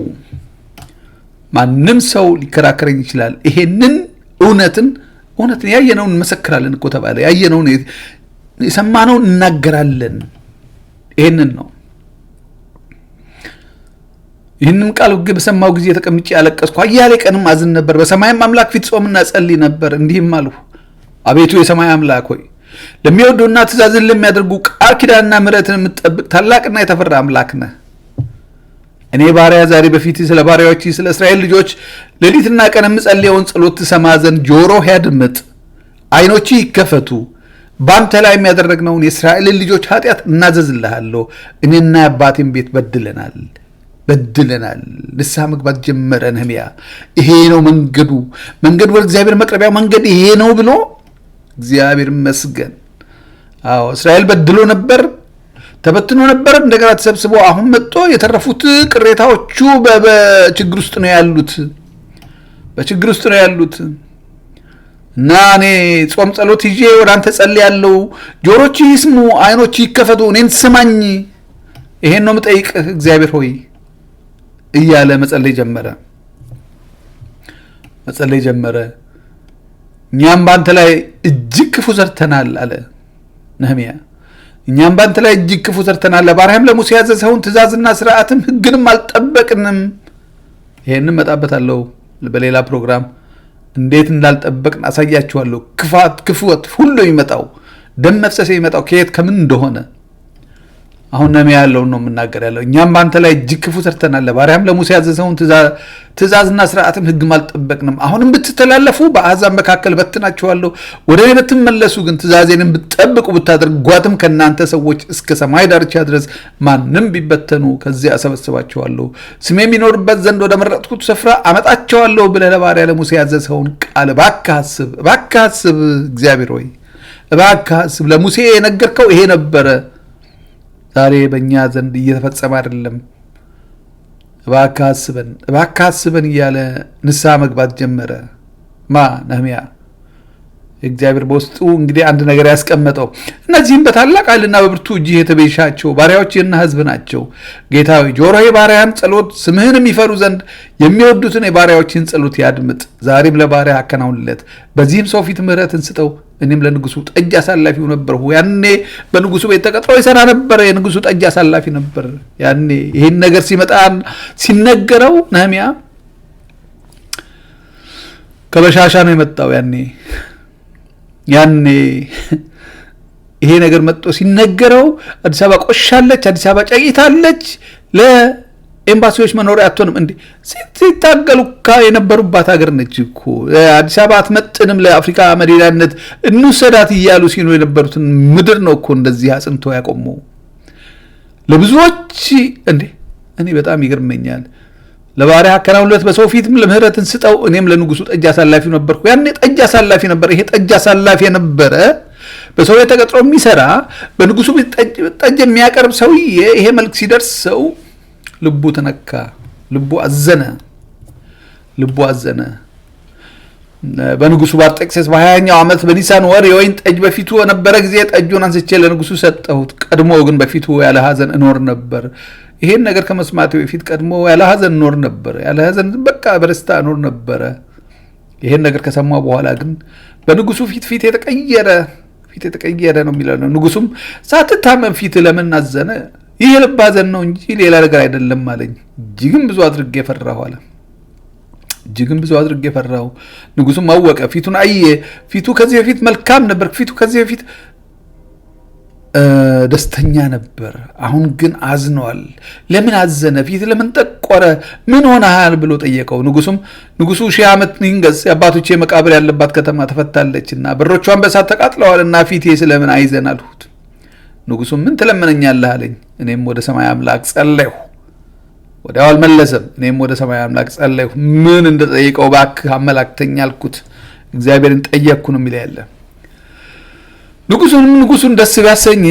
ማንም ሰው ሊከራከረኝ ይችላል። ይሄንን እውነትን ያየነውን እንመሰክራለን እኮ ተባለ። ያየነውን የሰማነውን እናገራለን። ይሄንን ነው። ይህንን ቃል በሰማው ጊዜ ተቀምጬ ያለቀስኩ፣ አያሌ ቀንም አዝን ነበር፣ በሰማይም አምላክ ፊት ጾምና ጸልይ ነበር። እንዲህም አልሁ፣ አቤቱ የሰማይ አምላክ ሆይ ለሚወዱና ትእዛዝን ለሚያደርጉ ቃል ኪዳንና ምሕረትን የምትጠብቅ ታላቅና የተፈራ አምላክ ነህ። እኔ ባሪያ ዛሬ በፊት ስለ ባሪያዎች ስለ እስራኤል ልጆች ሌሊትና ቀን የምጸልየውን ጸሎት ትሰማ ዘንድ ጆሮህ ያድምጥ፣ ዓይኖች ይከፈቱ። በአንተ ላይ የሚያደረግነውን የእስራኤልን ልጆች ኃጢአት እናዘዝልሃለሁ። እኔና የአባቴን ቤት በድለናል። ንስሐ መግባት ጀመረ ነህምያ። ይሄ ነው መንገዱ ወደ እግዚአብሔር መቅረቢያው መንገድ ይሄ ነው ብሎ እግዚአብሔር ይመስገን። አዎ እስራኤል በድሎ ነበር፣ ተበትኖ ነበር። እንደገና ተሰብስቦ አሁን መጥቶ የተረፉት ቅሬታዎቹ በችግር ውስጥ ነው ያሉት። እና እኔ ጾም ጸሎት ይዤ ወደ አንተ ጸልያለሁ። ጆሮች ይስሙ፣ ዓይኖች ይከፈቱ፣ እኔን ስማኝ። ይሄን ነው የምጠይቅህ እግዚአብሔር ሆይ እያለ መጸለይ ጀመረ። እኛም በአንተ ላይ እጅግ ክፉ ሰርተናል አለ ነህምያ። እኛም በአንተ ላይ እጅግ ክፉ ሰርተናል፣ ለባሪያህም ለሙሴ ያዘዝኸውን ትእዛዝና ስርዓትም ሕግንም አልጠበቅንም። ይሄንን እመጣበታለሁ በሌላ ፕሮግራም። እንዴት እንዳልጠበቅን አሳያችኋለሁ። ክፉት ሁሉ የሚመጣው ደም መፍሰስ የሚመጣው ከየት ከምን እንደሆነ አሁን ነህምያ ያለውን ነው የምናገር ያለው። እኛም በአንተ ላይ እጅግ ክፉ ሰርተናል፣ ለባሪያም ለሙሴ ያዘዝኸውን ትእዛዝና ስርዓትም ሕግም አልጠበቅንም። አሁንም ብትተላለፉ በአሕዛብ መካከል በትናችኋለሁ። ወደ እኔ ብትመለሱ ግን ትእዛዜንም ብትጠብቁ ብታደርጓትም ከእናንተ ሰዎች እስከ ሰማይ ዳርቻ ድረስ ማንም ቢበተኑ ከዚያ እሰበስባቸዋለሁ፣ ስሜ የሚኖርበት ዘንድ ወደ መረጥኩት ስፍራ አመጣቸዋለሁ ብለህ ለባሪያ ለሙሴ ያዘዝኸውን ቃል እባክህ አስብ። እግዚአብሔር ሆይ እባክህ አስብ። ለሙሴ የነገርከው ይሄ ነበረ፣ ዛሬ በእኛ ዘንድ እየተፈጸመ አይደለም። እባክህ አስበን እያለ ንስሐ መግባት ጀመረ ነህምያ። እግዚአብሔር በውስጡ እንግዲህ አንድ ነገር ያስቀመጠው፣ እነዚህም በታላቅ ኃይልና በብርቱ እጅህ የተቤዣቸው ባሪያዎችና ሕዝብ ናቸው። ጌታ ሆይ ጆሮህ የባሪያን ጸሎት ስምህንም ይፈሩ ዘንድ የሚወዱትን የባሪያዎችን ጸሎት ያድምጥ። ዛሬም ለባሪያ አከናውንለት፣ በዚህም ሰው ፊት ምሕረትን ስጠው። እኔም ለንጉሱ ጠጅ አሳላፊው ነበርሁ። ያኔ በንጉሱ ቤት ተቀጥሮ ይሰራ ነበረ። የንጉሱ ጠጅ አሳላፊ ነበር። ያኔ ይህን ነገር ሲነገረው ነህምያ ከበሻሻ ነው የመጣው። ያኔ ይሄ ነገር መጥቶ ሲነገረው አዲስ አበባ ቆሻለች፣ አዲስ አበባ ጨቂታለች፣ ለኤምባሲዎች መኖሪያ አትሆንም። እንዴ ሲታገሉ የነበሩባት ሀገር ነች እኮ አዲስ አበባ አትመጥንም፣ ለአፍሪካ መዲናነት እንውሰዳት እያሉ ሲሉ የነበሩትን ምድር ነው እኮ እንደዚህ አጽንቶ ያቆመው ለብዙዎች። እኔ በጣም ይገርመኛል። ለባሪያ አከናውንለት፣ በሰው ፊትም ለምህረትን ስጠው። እኔም ለንጉሱ ጠጅ አሳላፊ ነበርኩ። ያኔ ጠጅ አሳላፊ ነበር። ይሄ ጠጅ አሳላፊ የነበረ በሰው ቤት ተቀጥሮ የሚሰራ በንጉሱ ቤት ጠጅ የሚያቀርብ ሰውዬ ይሄ መልክ ሲደርሰው ልቡ ተነካ፣ ልቡ አዘነ። በንጉሱ በአርጤክስስ በ20ኛው ዓመት በኒሳን ወር የወይን ጠጅ በፊቱ በነበረ ጊዜ ጠጁን አንስቼ ለንጉሱ ሰጠሁት። ቀድሞ ግን በፊቱ ያለ ሐዘን እኖር ነበር። ይሄን ነገር ከመስማቴ በፊት ቀድሞ ያለ ሐዘን እኖር ነበር። ያለ ሐዘን በቃ በደስታ እኖር ነበረ። ይሄን ነገር ከሰማሁ በኋላ ግን በንጉሱ ፊት የተቀየረ ነው የሚለው ነው። ንጉሱም ሳትታመም ፊት ለምን አዘነ? ይህ የልብ ሐዘን ነው እንጂ ሌላ ነገር አይደለም አለኝ። እጅግም ብዙ አድርጌ ፈራሁ። ንጉሱም አወቀ፣ ፊቱን አየ። ፊቱ ከዚህ በፊት መልካም ነበር። ፊቱ ከዚህ በፊት ደስተኛ ነበር። አሁን ግን አዝኗል። ለምን አዘነ? ፊት ለምን ጠቆረ? ምን ሆነሃል ብሎ ጠየቀው። ንጉሱ 1000 ዓመት ይንገስ፣ የአባቶቼ መቃብር ያለባት ከተማ ተፈታለችና በሮቿን በእሳት ተቃጥለዋልና ፊቴ ስለምን አይዘን አልሁት። ንጉሱም ምን ትለምነኛለህ አለኝ። እኔም ወደ ሰማይ አምላክ ጸለይሁ። ወዲያው አልመለሰም። እኔም ወደ ሰማይ አምላክ ጸለይሁ። ምን እንደጠየቀው እባክህ አመላክተኝ አልኩት። እግዚአብሔርን ጠየቅኩ ነው የሚለው ያለ። ንጉሱን ደስ ቢያሰኝ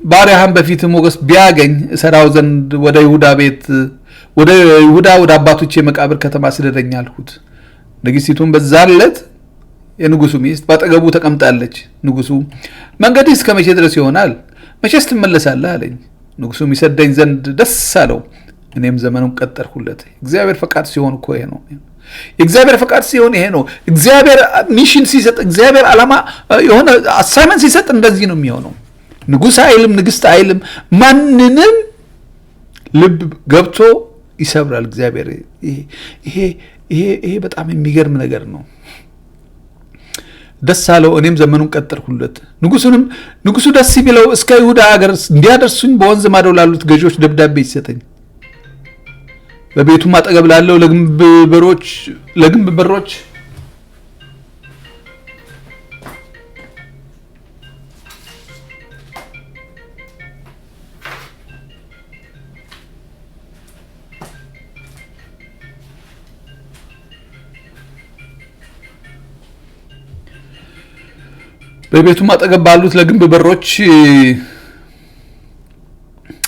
ባሪያህን በፊት ሞገስ ቢያገኝ እሰራው ዘንድ ወደ ይሁዳ ወደ አባቶቼ መቃብር ከተማ ስደደኝ አልሁት። ንግሥቲቱን በዛለት የንጉሱ ሚስት ባጠገቡ ተቀምጣለች። ንጉሱ መንገድህ እስከ መቼ ድረስ ይሆናል? መቼስ ትመለሳለህ አለኝ። ንጉሱም ይሰደኝ ዘንድ ደስ አለው። እኔም ዘመኑን ቀጠርኩለት። እግዚአብሔር ፈቃድ ሲሆን እኮ ይሄ ነው። የእግዚአብሔር ፈቃድ ሲሆን ይሄ ነው። እግዚአብሔር ሚሽን ሲሰጥ፣ እግዚአብሔር ዓላማ የሆነ አሳይመንት ሲሰጥ እንደዚህ ነው የሚሆነው። ንጉሥ አይልም፣ ንግሥት አይልም፣ ማንንም ልብ ገብቶ ይሰብራል እግዚአብሔር። ይሄ በጣም የሚገርም ነገር ነው። ደስ አለው። እኔም ዘመኑን ቀጠርኩለት። ንጉሱ ደስ ቢለው እስከ ይሁዳ ሀገር እንዲያደርሱኝ በወንዝ ማዶ ላሉት ገዢዎች ደብዳቤ ይሰጠኝ። በቤቱም አጠገብ ላለው ለግንብ በሮች በቤቱም አጠገብ ባሉት ለግንብ በሮች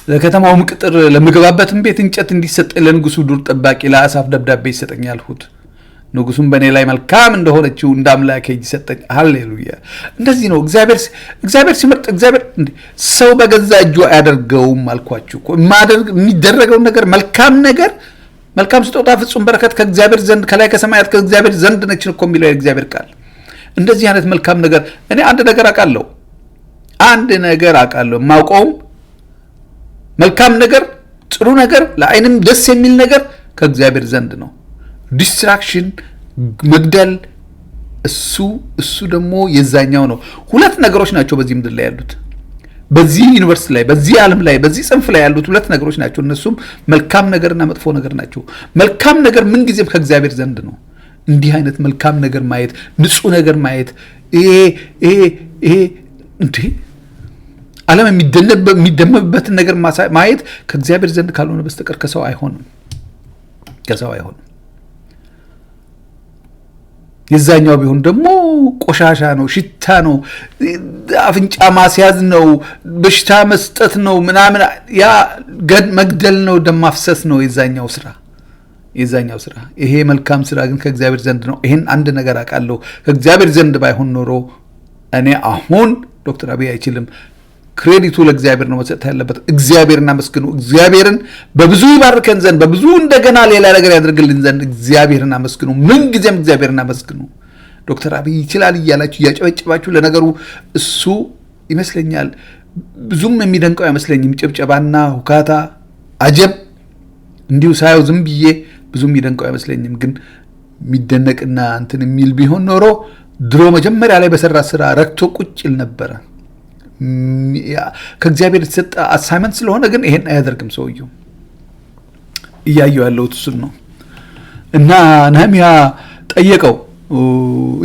ለከተማውም ቅጥር ለምገባበትም ቤት እንጨት እንዲሰጠኝ ለንጉሱ ዱር ጠባቂ ለአሳፍ ደብዳቤ ይሰጠኝ አልሁት። ንጉሱም በእኔ ላይ መልካም እንደሆነችው እንደ አምላኬ ይሰጠኝ። ሃሌሉያ! እንደዚህ ነው እግዚአብሔር ሲመርጥ። እግዚአብሔር ሰው በገዛ እጁ አያደርገውም አልኳችሁ እኮ። የሚደረገው ነገር መልካም ስጦታ ፍጹም በረከት ከእግዚአብሔር ዘንድ ከላይ ከሰማያት ከእግዚአብሔር ዘንድ ነች እኮ የሚለው የእግዚአብሔር ቃል። እንደዚህ አይነት መልካም ነገር እኔ አንድ ነገር አውቃለሁ የማውቀውም መልካም ነገር፣ ጥሩ ነገር፣ ለዓይንም ደስ የሚል ነገር ከእግዚአብሔር ዘንድ ነው። ዲስትራክሽን፣ መግደል፣ እሱ ደግሞ የዛኛው ነው። ሁለት ነገሮች ናቸው በዚህ ምድር ላይ ያሉት፣ በዚህ ዩኒቨርሲቲ ላይ፣ በዚህ ዓለም ላይ፣ በዚህ ጽንፍ ላይ ያሉት ሁለት ነገሮች ናቸው። እነሱም መልካም ነገርና መጥፎ ነገር ናቸው። መልካም ነገር ምንጊዜም ከእግዚአብሔር ዘንድ ነው። እንዲህ አይነት መልካም ነገር ማየት፣ ንጹህ ነገር ማየት፣ ይሄ እንዲህ ዓለም የሚደመምበትን ነገር ማየት ከእግዚአብሔር ዘንድ ካልሆነ በስተቀር ከሰው አይሆንም። የዛኛው ቢሆን ደግሞ ቆሻሻ ነው፣ ሽታ ነው፣ አፍንጫ ማስያዝ ነው፣ በሽታ መስጠት ነው፣ ምናምን ያ መግደል ነው፣ ደም ማፍሰስ ነው የዛኛው ስራ። ይሄ መልካም ስራ ግን ከእግዚአብሔር ዘንድ ነው። ይሄን አንድ ነገር አውቃለሁ። ከእግዚአብሔር ዘንድ ባይሆን ኖሮ እኔ አሁን ዶክተር አብይ አይችልም። ክሬዲቱ ለእግዚአብሔር ነው መሰጠት ያለበት። እግዚአብሔርን አመስግኑ። እግዚአብሔርን በብዙ ይባርከን ዘንድ በብዙ እንደገና ሌላ ነገር ያደርግልን ዘንድ እግዚአብሔርን አመስግኑ። ምንጊዜም እግዚአብሔርን አመስግኑ። ዶክተር አብይ ይችላል እያላችሁ እያጨበጨባችሁ፣ ለነገሩ እሱ ይመስለኛል ብዙም የሚደንቀው አይመስለኝም። ጭብጨባና ሁካታ አጀብ እንዲሁ ሳየው ዝም ብዬ ብዙም የሚደንቀው አይመስለኝም። ግን የሚደነቅና እንትን የሚል ቢሆን ኖሮ ድሮ መጀመሪያ ላይ በሰራ ስራ ረክቶ ቁጭ ይል ነበረ። ከእግዚአብሔር የተሰጠ አሳይመንት ስለሆነ ግን ይሄን አያደርግም ሰውየው። እያየው ያለሁት እሱን ነው። እና ነህምያ ጠየቀው፣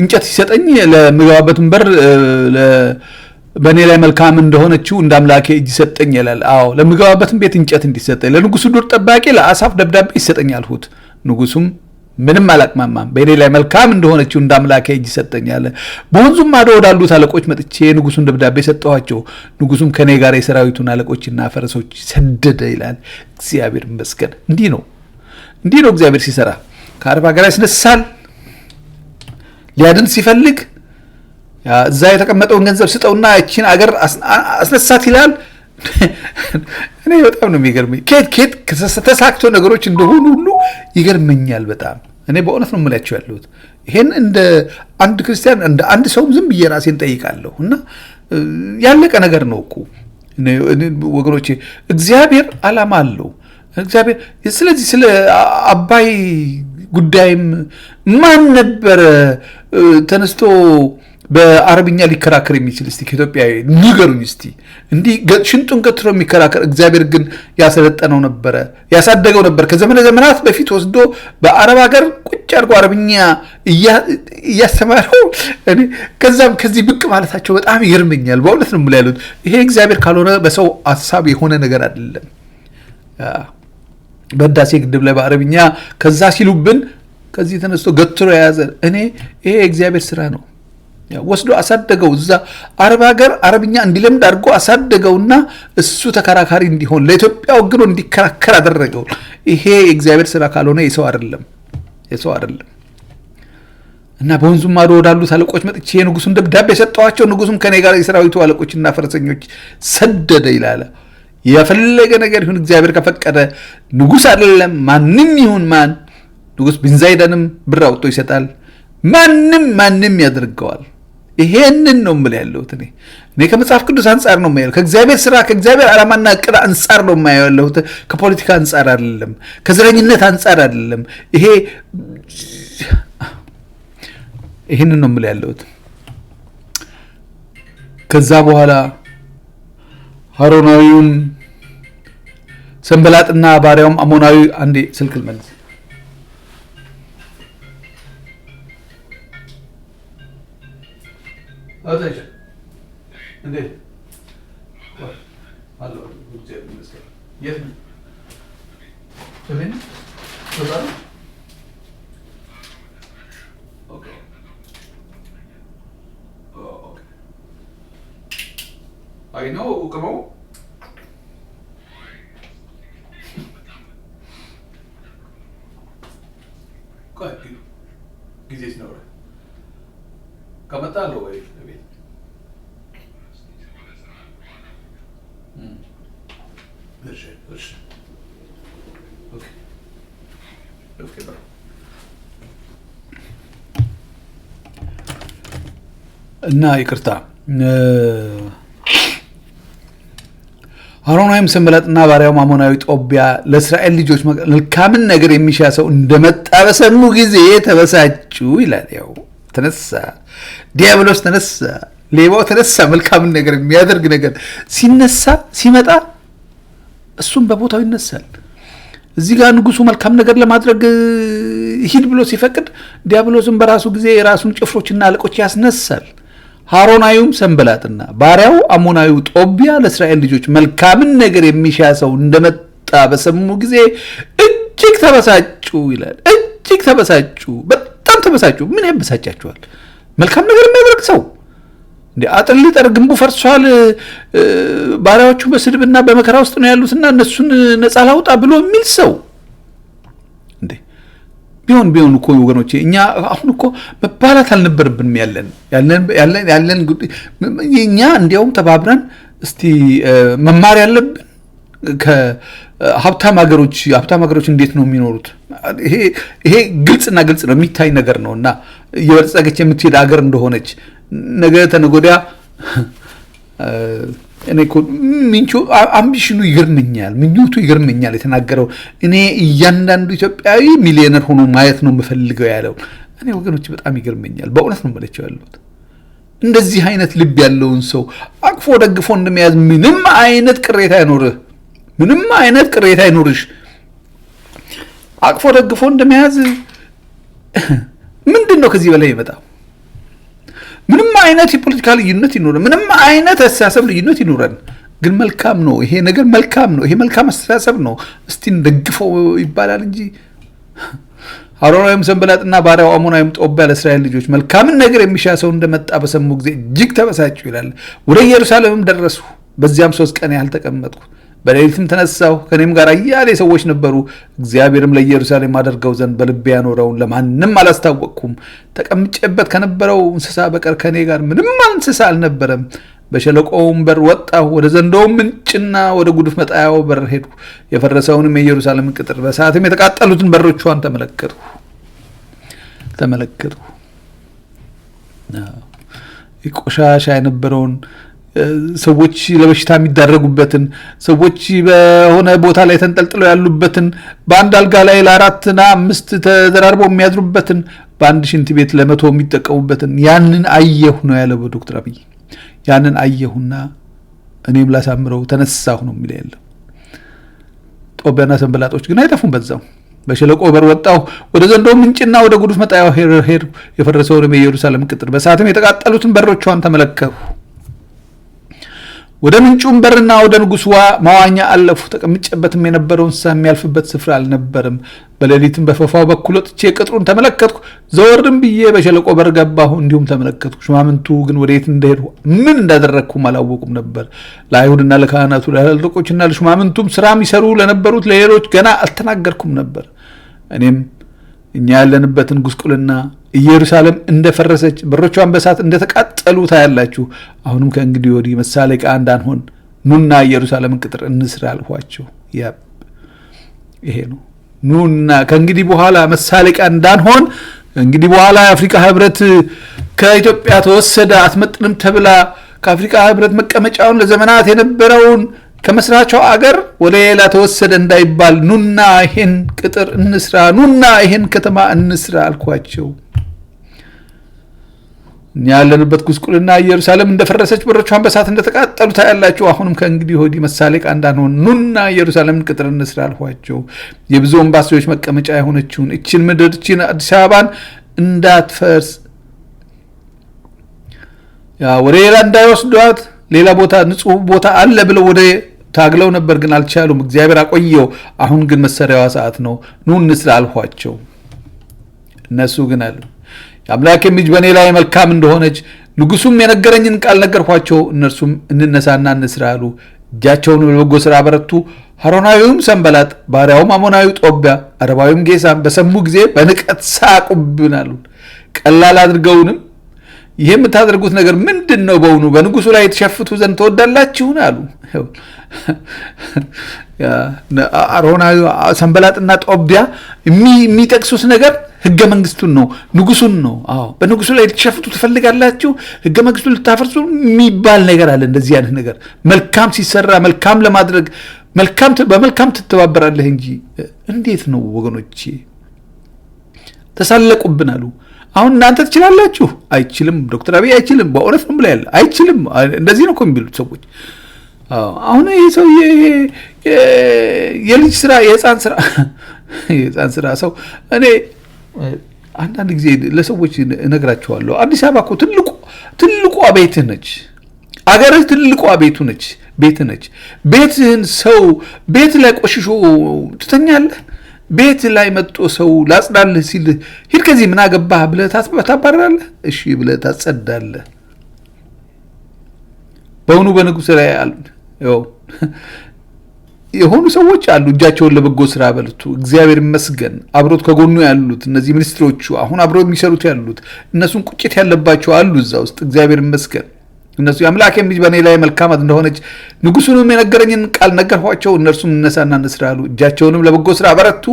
እንጨት ሲሰጠኝ ለምገባበትን በር በእኔ ላይ መልካም እንደሆነችው እንደ አምላኬ እጅ ሰጠኝ ይላል። አዎ ለምገባበትን ቤት እንጨት እንዲሰጠኝ ለንጉሱ ዱር ጠባቂ ለአሳፍ ደብዳቤ ይሰጠኝ አልሁት። ንጉሱም ምንም አላቅማማም። በእኔ ላይ መልካም እንደሆነችው እንደ አምላኬ እጅ ሰጠኝ አለ። በወንዙም ማዶ ወዳሉት አለቆች መጥቼ የንጉሱን ደብዳቤ ሰጠኋቸው። ንጉሱም ከኔ ጋር የሰራዊቱን አለቆችና ፈረሶች ሰደደ ይላል። እግዚአብሔር ይመስገን። እንዲህ ነው እግዚአብሔር ሲሰራ። ከአረብ ሀገር ያስነሳል። ሊያድን ሲፈልግ እዛ የተቀመጠውን ገንዘብ ስጠውና እቺን አገር አስነሳት ይላል። እኔ በጣም ነው የሚገርመኝ። ኬት ተሳክቶ ነገሮች እንደሆኑ ሁሉ ይገርመኛል በጣም። እኔ በእውነት ነው የምላቸው ያለሁት። ይሄን እንደ አንድ ክርስቲያን እንደ አንድ ሰውም ዝም ብዬ ራሴን ጠይቃለሁ። እና ያለቀ ነገር ነው እኮ ወገኖቼ። እግዚአብሔር ዓላማ አለው። እግዚአብሔር ስለዚህ ስለ አባይ ጉዳይም ማን ነበረ ተነስቶ በአረብኛ ሊከራከር የሚችል እስቲ ከኢትዮጵያዊ ንገሩኝ እስቲ። እንዲህ ሽንጡን ገትሮ የሚከራከር እግዚአብሔር ግን ያሰለጠነው ነበረ፣ ያሳደገው ነበር። ከዘመነ ዘመናት በፊት ወስዶ በአረብ ሀገር ቁጭ አድርጎ አረብኛ እያስተማረው ከዛም ከዚህ ብቅ ማለታቸው በጣም ይገርመኛል። በእውነት ነው የምለው ያሉት። ይሄ እግዚአብሔር ካልሆነ በሰው ሀሳብ የሆነ ነገር አይደለም። በህዳሴ ግድብ ላይ በአረብኛ ከዛ ሲሉብን ከዚህ ተነስቶ ገትሮ የያዘ ይሄ የእግዚአብሔር ስራ ነው። ወስዶ አሳደገው። እዛ አረብ ሀገር አረብኛ እንዲለምድ አድርጎ አሳደገውና እሱ ተከራካሪ እንዲሆን ለኢትዮጵያ ወግኖ እንዲከራከር አደረገው። ይሄ የእግዚአብሔር ስራ ካልሆነ የሰው አይደለም። እና በወንዙም ማዶ ወዳሉት አለቆች መጥቼ የንጉሱን ደብዳቤ ሰጠኋቸው። ንጉሱም ከኔ ጋር የሰራዊቱ አለቆችና ፈረሰኞች ሰደደ ይላል። የፈለገ ነገር ይሁን እግዚአብሔር ከፈቀደ ንጉስ አይደለም ማንም ይሁን ማን ንጉስ ቢንዛይደንም ብር አውጥቶ ይሰጣል። ማንም ያደርገዋል። ይሄንን ነው የምልህ ያለሁት እኔ ከመጽሐፍ ቅዱስ አንጻር ነው የማየው። ከእግዚአብሔር ስራ ከእግዚአብሔር ዓላማና ዕቅድ አንጻር ነው የማየው ያለሁት። ከፖለቲካ አንጻር አይደለም፣ ከዘረኝነት አንጻር አይደለም። ይሄንን ነው የምልህ ያለሁት። ከዛ በኋላ ሀሮናዊውም ሰንበላጥና ባሪያውም አሞናዊ አንዴ ስልክ ልመልስ አውጣሽ እንዴ አሎ ጉዳይ መስከረ የት ነው ተመን ተዛራ ኦኬ ኦኬ አይ ኖ ከመው ጊዜ ሲኖር ከመጣለሁ ወይ ቤት እና ይቅርታ አሮናዊም ሰንበላጥና ባሪያውም አሞናዊ ጦቢያ ለእስራኤል ልጆች መልካምን ነገር የሚሻ ሰው እንደመጣ በሰሙ ጊዜ ተበሳጩ ይላል። ያው ተነሳ፣ ዲያብሎስ ተነሳ፣ ሌባው ተነሳ። መልካምን ነገር የሚያደርግ ነገር ሲመጣ እሱም በቦታው ይነሳል። እዚህ ጋር ንጉሱ መልካም ነገር ለማድረግ ሂድ ብሎ ሲፈቅድ ዲያብሎስም በራሱ ጊዜ የራሱን ጭፍሮችና አለቆች ያስነሳል። ሀሮናዊውም ሰንበላጥና ባሪያው አሞናዊው ጦቢያ ለእስራኤል ልጆች መልካምን ነገር የሚሻ ሰው እንደመጣ በሰሙ ጊዜ እጅግ ተበሳጩ ይላል። እጅግ ተበሳጩ፣ በጣም ተበሳጩ። ምን ያበሳጫቸዋል? መልካም ነገር የሚያደርግ ሰው አጥር ሊጠር ግንቡ ፈርሷል፣ ባሪያዎቹ በስድብና በመከራ ውስጥ ነው ያሉትና እነሱን ነፃ ላውጣ ብሎ የሚል ሰው ቢሆን እኮ ወገኖቼ እኛ አሁን እኮ መባላት አልነበረብንም። ያለን እኛ እንዲያውም ተባብረን እስቲ መማር ያለብን ከሀብታም ሀገሮች እንዴት ነው የሚኖሩት? ይሄ ግልጽ ነው የሚታይ ነገር ነው። እና እየበለጸገች የምትሄድ ሀገር እንደሆነች ነገ ተነገ ወዲያ እኔ እኮ አምቢሽኑ ይገርመኛል፣ ምኞቱ ይገርመኛል። የተናገረው እኔ እያንዳንዱ ኢትዮጵያዊ ሚሊዮነር ሆኖ ማየት ነው የምፈልገው ያለው እኔ ወገኖች በጣም ይገርመኛል። በእውነት ነው የምለቸው ያለሁት። እንደዚህ አይነት ልብ ያለውን ሰው አቅፎ ደግፎ እንደመያዝ ምንም አይነት ቅሬታ አይኖርሽ። አቅፎ ደግፎ እንደመያዝ ምንድን ነው ከዚህ በላይ ይመጣ? ምንም አይነት የፖለቲካ ልዩነት ይኖረን፣ ምንም አይነት አስተሳሰብ ልዩነት ይኖረን፣ ግን መልካም ነው ይሄ ነገር፣ መልካም ነው ይሄ፣ መልካም አስተሳሰብ ነው። እስቲ እንደግፈው ይባላል እንጂ ሀሮናዊም ሰንበላጥና ባሪያው አሞናዊም ጦቢያ ለእስራኤል ልጆች መልካምን ነገር የሚሻ ሰው እንደመጣ በሰሙ ጊዜ እጅግ ተበሳጩ ይላል። ወደ ኢየሩሳሌምም ደረሱ። በዚያም 3 ቀን ያህል ተቀመጥኩ። በሌሊትም ተነሳሁ፣ ከኔም ጋር አያሌ ሰዎች ነበሩ። እግዚአብሔርም ለኢየሩሳሌም አደርገው ዘንድ በልቤ ያኖረውን ለማንም አላስታወቅኩም። ተቀምጬበት ከነበረው እንስሳ በቀር ከኔ ጋር ምንም እንስሳ አልነበረም። በሸለቆውም በር ወጣሁ፣ ወደ ዘንዶውም ምንጭና ወደ ጉድፍ መጣያው በር ሄድኩ። የፈረሰውንም የኢየሩሳሌምን ቅጥር በእሳትም የተቃጠሉትን በሮቿን ተመለከትኩ። ቆሻሻ የነበረውን ሰዎች ለበሽታ የሚዳረጉበትን ሰዎች በሆነ ቦታ ላይ ተንጠልጥለው ያሉበትን በአንድ አልጋ ላይ ለ4 እና 5 ተደራርበው የሚያድሩበትን በአንድ ሽንት ቤት ለ100 የሚጠቀሙበትን ያንን አየሁ ነው ያለው ዶክተር አብይ። ያንን አየሁና እኔም ላሳምረው ተነሳሁ ነው የሚለው ያለው። ጦቢያና ሰንበላጦች ግን አይጠፉም። በዛው በሸለቆ በር ወጣሁ፣ ወደ ዘንዶ ምንጭና ወደ ጉዱፍ መጣያው ሄድኩ። የፈረሰውን የኢየሩሳሌም ቅጥር በእሳትም የተቃጠሉትን በሮቿን ተመለከትሁ። ወደ ምንጩም በርና ወደ ንጉሥ መዋኛ አለፉ። ተቀምጬበትም የነበረው እንስሳ የሚያልፍበት ስፍራ አልነበረም። በሌሊትም በፈፋው በኩል ወጥቼ ቅጥሩን ተመለከትኩ። ዘወርም ብዬ በሸለቆ በር ገባሁ፣ እንዲሁም ተመለከትኩ። ሹማምንቱ ግን ወዴት እንደሄዱ ምን እንዳደረግኩም አላወቁም ነበር። ለአይሁድና ለካህናቱ ለአለቆችና ለሹማምንቱም ስራ የሚሰሩ ለነበሩት ለሌሎች ገና አልተናገርኩም ነበር። እኔም እኛ ያለንበትን ጉስቁልና ኢየሩሳሌም እንደፈረሰች በሮቿን በእሳት እንደተቃጠሉ ታያላችሁ። አሁንም ከእንግዲህ ወዲህ መሳለቂያ እንዳንሆን ኑና ኢየሩሳሌምን ቅጥር እንስራ አልኋቸው። ይሄ ነው። ኑና ከእንግዲህ በኋላ መሳለቂያ እንዳንሆን፣ እንግዲህ በኋላ የአፍሪካ ህብረት ከኢትዮጵያ ተወሰደ አትመጥንም ተብላ ከአፍሪካ ህብረት መቀመጫውን ለዘመናት የነበረውን ከመስራቸው አገር ወደ ሌላ ተወሰደ እንዳይባል ኑና ይሄን ቅጥር እንስራ፣ ኑና ይሄን ከተማ እንስራ አልኳቸው። እኛ ያለንበት ጉስቁልና ኢየሩሳሌም እንደፈረሰች በሮቿን በእሳት እንደተቃጠሉ ታያላችሁ። አሁንም ከእንግዲህ ወዲህ መሳለቂያ እንዳንሆን ኑና ኢየሩሳሌምን ቅጥር እንስራ አልኋቸው። የብዙ ኤምባሲዎች መቀመጫ የሆነችውን እችን ምድር እችን አዲስ አበባን እንዳትፈርስ ወደ ሌላ እንዳይወስዷት ሌላ ቦታ ንጹህ ቦታ አለ ብለው ወደ ታግለው ነበር፣ ግን አልቻሉም። እግዚአብሔር አቆየው። አሁን ግን መሰሪያዋ ሰዓት ነው፣ ኑ እንስራ አልኋቸው። እነሱ ግን አሉ የአምላኬም ልጅ በእኔ ላይ መልካም እንደሆነች ንጉሱም የነገረኝን ቃል ነገርኳቸው። እነርሱም እንነሳና እንስራ አሉ። እጃቸውን በበጎ ስራ አበረቱ። ሖሮናዊውም ሰንበላጥ፣ ባሪያውም አሞናዊው ጦቢያ፣ አረባዊውም ጌሳም በሰሙ ጊዜ በንቀት ሳቁብን አሉ። ቀላል አድርገውንም ይህ የምታደርጉት ነገር ምንድን ነው? በውኑ በንጉሱ ላይ የተሸፍቱ ዘንድ ተወዳላችሁን? አሉ። ሖሮናዊ ሰንበላጥና ጦቢያ የሚጠቅሱት ነገር ህገ መንግስቱን ነው፣ ንጉሱን ነው። በንጉሱ ላይ ልትሸፍቱ ትፈልጋላችሁ፣ ህገ መንግስቱን ልታፈርሱ የሚባል ነገር አለ። እንደዚህ አይነት ነገር መልካም ሲሰራ መልካም ለማድረግ በመልካም ትተባበራለህ እንጂ እንዴት ነው ወገኖቼ? ተሳለቁብን አሉ። አሁን እናንተ ትችላላችሁ? አይችልም። ዶክተር አብይ አይችልም። በእውነት ነው ብላ ያለ አይችልም። እንደዚህ ነው እኮ የሚሉት ሰዎች። አሁን ይህ ሰውዬ የልጅ ስራ የህፃን ስራ ሰው እኔ አንዳንድ ጊዜ ለሰዎች እነግራቸዋለሁ። አዲስ አበባ እኮ ትልቁ ቤትህ ነች። አገርህ ትልቁ ቤት ነች። ቤትህን ሰው ቤት ላይ ቆሽሾ ትተኛለህ። ቤት ላይ መጥቶ ሰው ላጽዳልህ ሲል ሂድ ከዚህ ምን አገባህ ብለህ ታባርራለህ? እሺ ብለህ ታጸዳለህ። በእውኑ በንጉሥ ላይ የሆኑ ሰዎች አሉ እጃቸውን ለበጎ ስራ በልቱ። እግዚአብሔር ይመስገን። አብሮት ከጎኑ ያሉት እነዚህ ሚኒስትሮቹ አሁን አብሮ የሚሰሩት ያሉት እነሱን ቁጭት ያለባቸው አሉ እዛ ውስጥ። እግዚአብሔር ይመስገን። እነሱ የአምላኬም ልጅ በእኔ ላይ መልካም እንደሆነች ንጉሱንም የነገረኝን ቃል ነገርኋቸው። እነርሱም እነሳና እንስራ አሉ። እጃቸውንም ለበጎ ስራ በረቱ።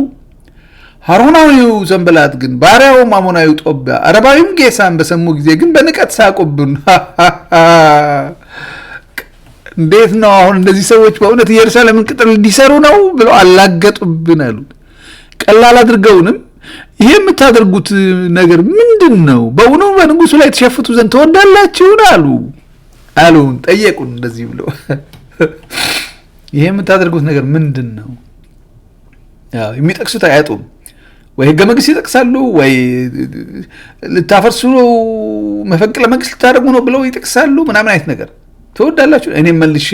ሖሮናዊው ሰንበላጥ ግን ባሪያውም አሞናዊው ጦቢያ አረባዊም ጌሳም በሰሙ ጊዜ ግን በንቀት ሳቁብን። እንዴት ነው አሁን እነዚህ ሰዎች በእውነት ኢየሩሳሌምን ቅጥር እንዲሰሩ ነው ብለው አላገጡብን አሉ። ቀላል አድርገውንም ይሄ የምታደርጉት ነገር ምንድን ነው? በእውኑ በንጉሱ ላይ ተሸፍቱ ዘንድ ተወዳላችሁን? አሉን ጠየቁን። እንደዚህ ብለው ይሄ የምታደርጉት ነገር ምንድን ነው? የሚጠቅሱት አያጡም። ወይ ህገ መንግስት ይጠቅሳሉ፣ ወይ ልታፈርሱ ነው፣ መፈንቅለ መንግስት ልታደርጉ ነው ብለው ይጠቅሳሉ። ምናምን አይነት ነገር ተወዳላችሁ። እኔም መልሼ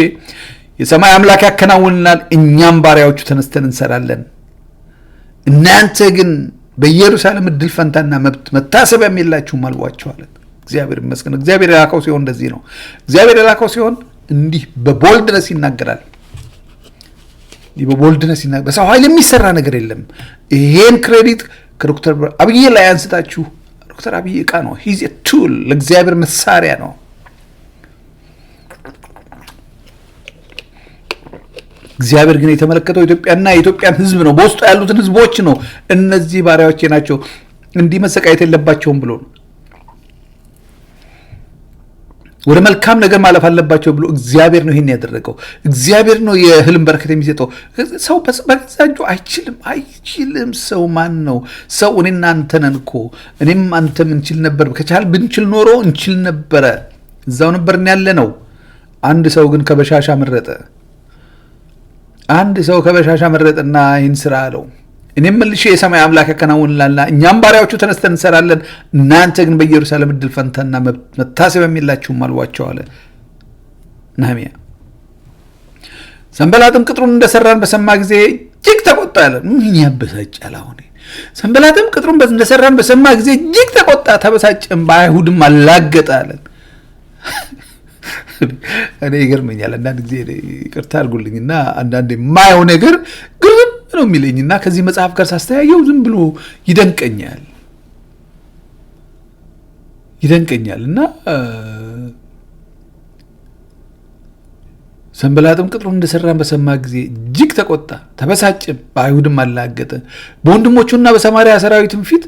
የሰማይ አምላክ ያከናውንናል፣ እኛም ባሪያዎቹ ተነስተን እንሰራለን። እናንተ ግን በኢየሩሳሌም እድል ፈንታና መብት መታሰቢያም የላችሁም አልቧቸዋለን። እግዚአብሔር ይመስገን። እግዚአብሔር የላከው ሲሆን እንደዚህ ነው። እግዚአብሔር የላከው ሲሆን እንዲህ በቦልድነስ ይናገራል። በሰው ኃይል የሚሰራ ነገር የለም። ይሄን ክሬዲት ከዶክተር አብይ ላይ አንስታችሁ፣ ዶክተር አብይ ዕቃ ነው። ሂዝ ኤ ቱል፣ ለእግዚአብሔር መሳሪያ ነው። እግዚአብሔር ግን የተመለከተው ኢትዮጵያና የኢትዮጵያን ሕዝብ ነው። በውስጡ ያሉትን ሕዝቦች ነው። እነዚህ ባሪያዎቼ ናቸው፣ እንዲህ መሰቃየት የለባቸውም ብሎ ነው። ወደ መልካም ነገር ማለፍ አለባቸው ብሎ እግዚአብሔር ነው ይሄን ያደረገው። እግዚአብሔር ነው የእህልን በረከት የሚሰጠው። ሰው በገዛ እጁ አይችልም። ሰው ማን ነው? ሰው እኔና አንተ ነን እኮ። እኔም አንተም እንችል ነበር። ከቻል ብንችል ኖሮ እንችል ነበረ። እዛው ነበርን ያለ ነው። አንድ ሰው ግን ከበሻሻ መረጠ። አንድ ሰው ከበሻሻ መረጠና ይህን ስራ አለው። እኔም መልሼ የሰማይ አምላክ ያከናውንላልና እኛም ባሪያዎቹ ተነስተን እንሰራለን። እናንተ ግን በኢየሩሳሌም ዕድል ፈንታና መታሰቢያ የላችሁም አልዋቸው አለ ነህምያ። ሰንበላጥም ቅጥሩን እንደሰራን በሰማ ጊዜ እጅግ ተቆጣ አለ። ምን ያበሳጫል? አሁን ሰንበላጥም ቅጥሩን እንደሰራን በሰማ ጊዜ እጅግ ተቆጣ፣ ተበሳጨም፣ በአይሁድም አላገጠ አለ። እኔ ይገርመኛል አንዳንድ ጊዜ፣ ይቅርታ አድርጉልኝና አንዳንድ የማየው ነገር ግርም ነው የሚለኝና ከዚህ መጽሐፍ ጋር ሳስተያየው ዝም ብሎ ይደንቀኛል እና ሰንበላጥም ቅጥሩን እንደሰራን በሰማ ጊዜ እጅግ ተቆጣ፣ ተበሳጨም፣ በአይሁድም አላገጠ። በወንድሞቹና በሰማርያ ሰራዊትም ፊት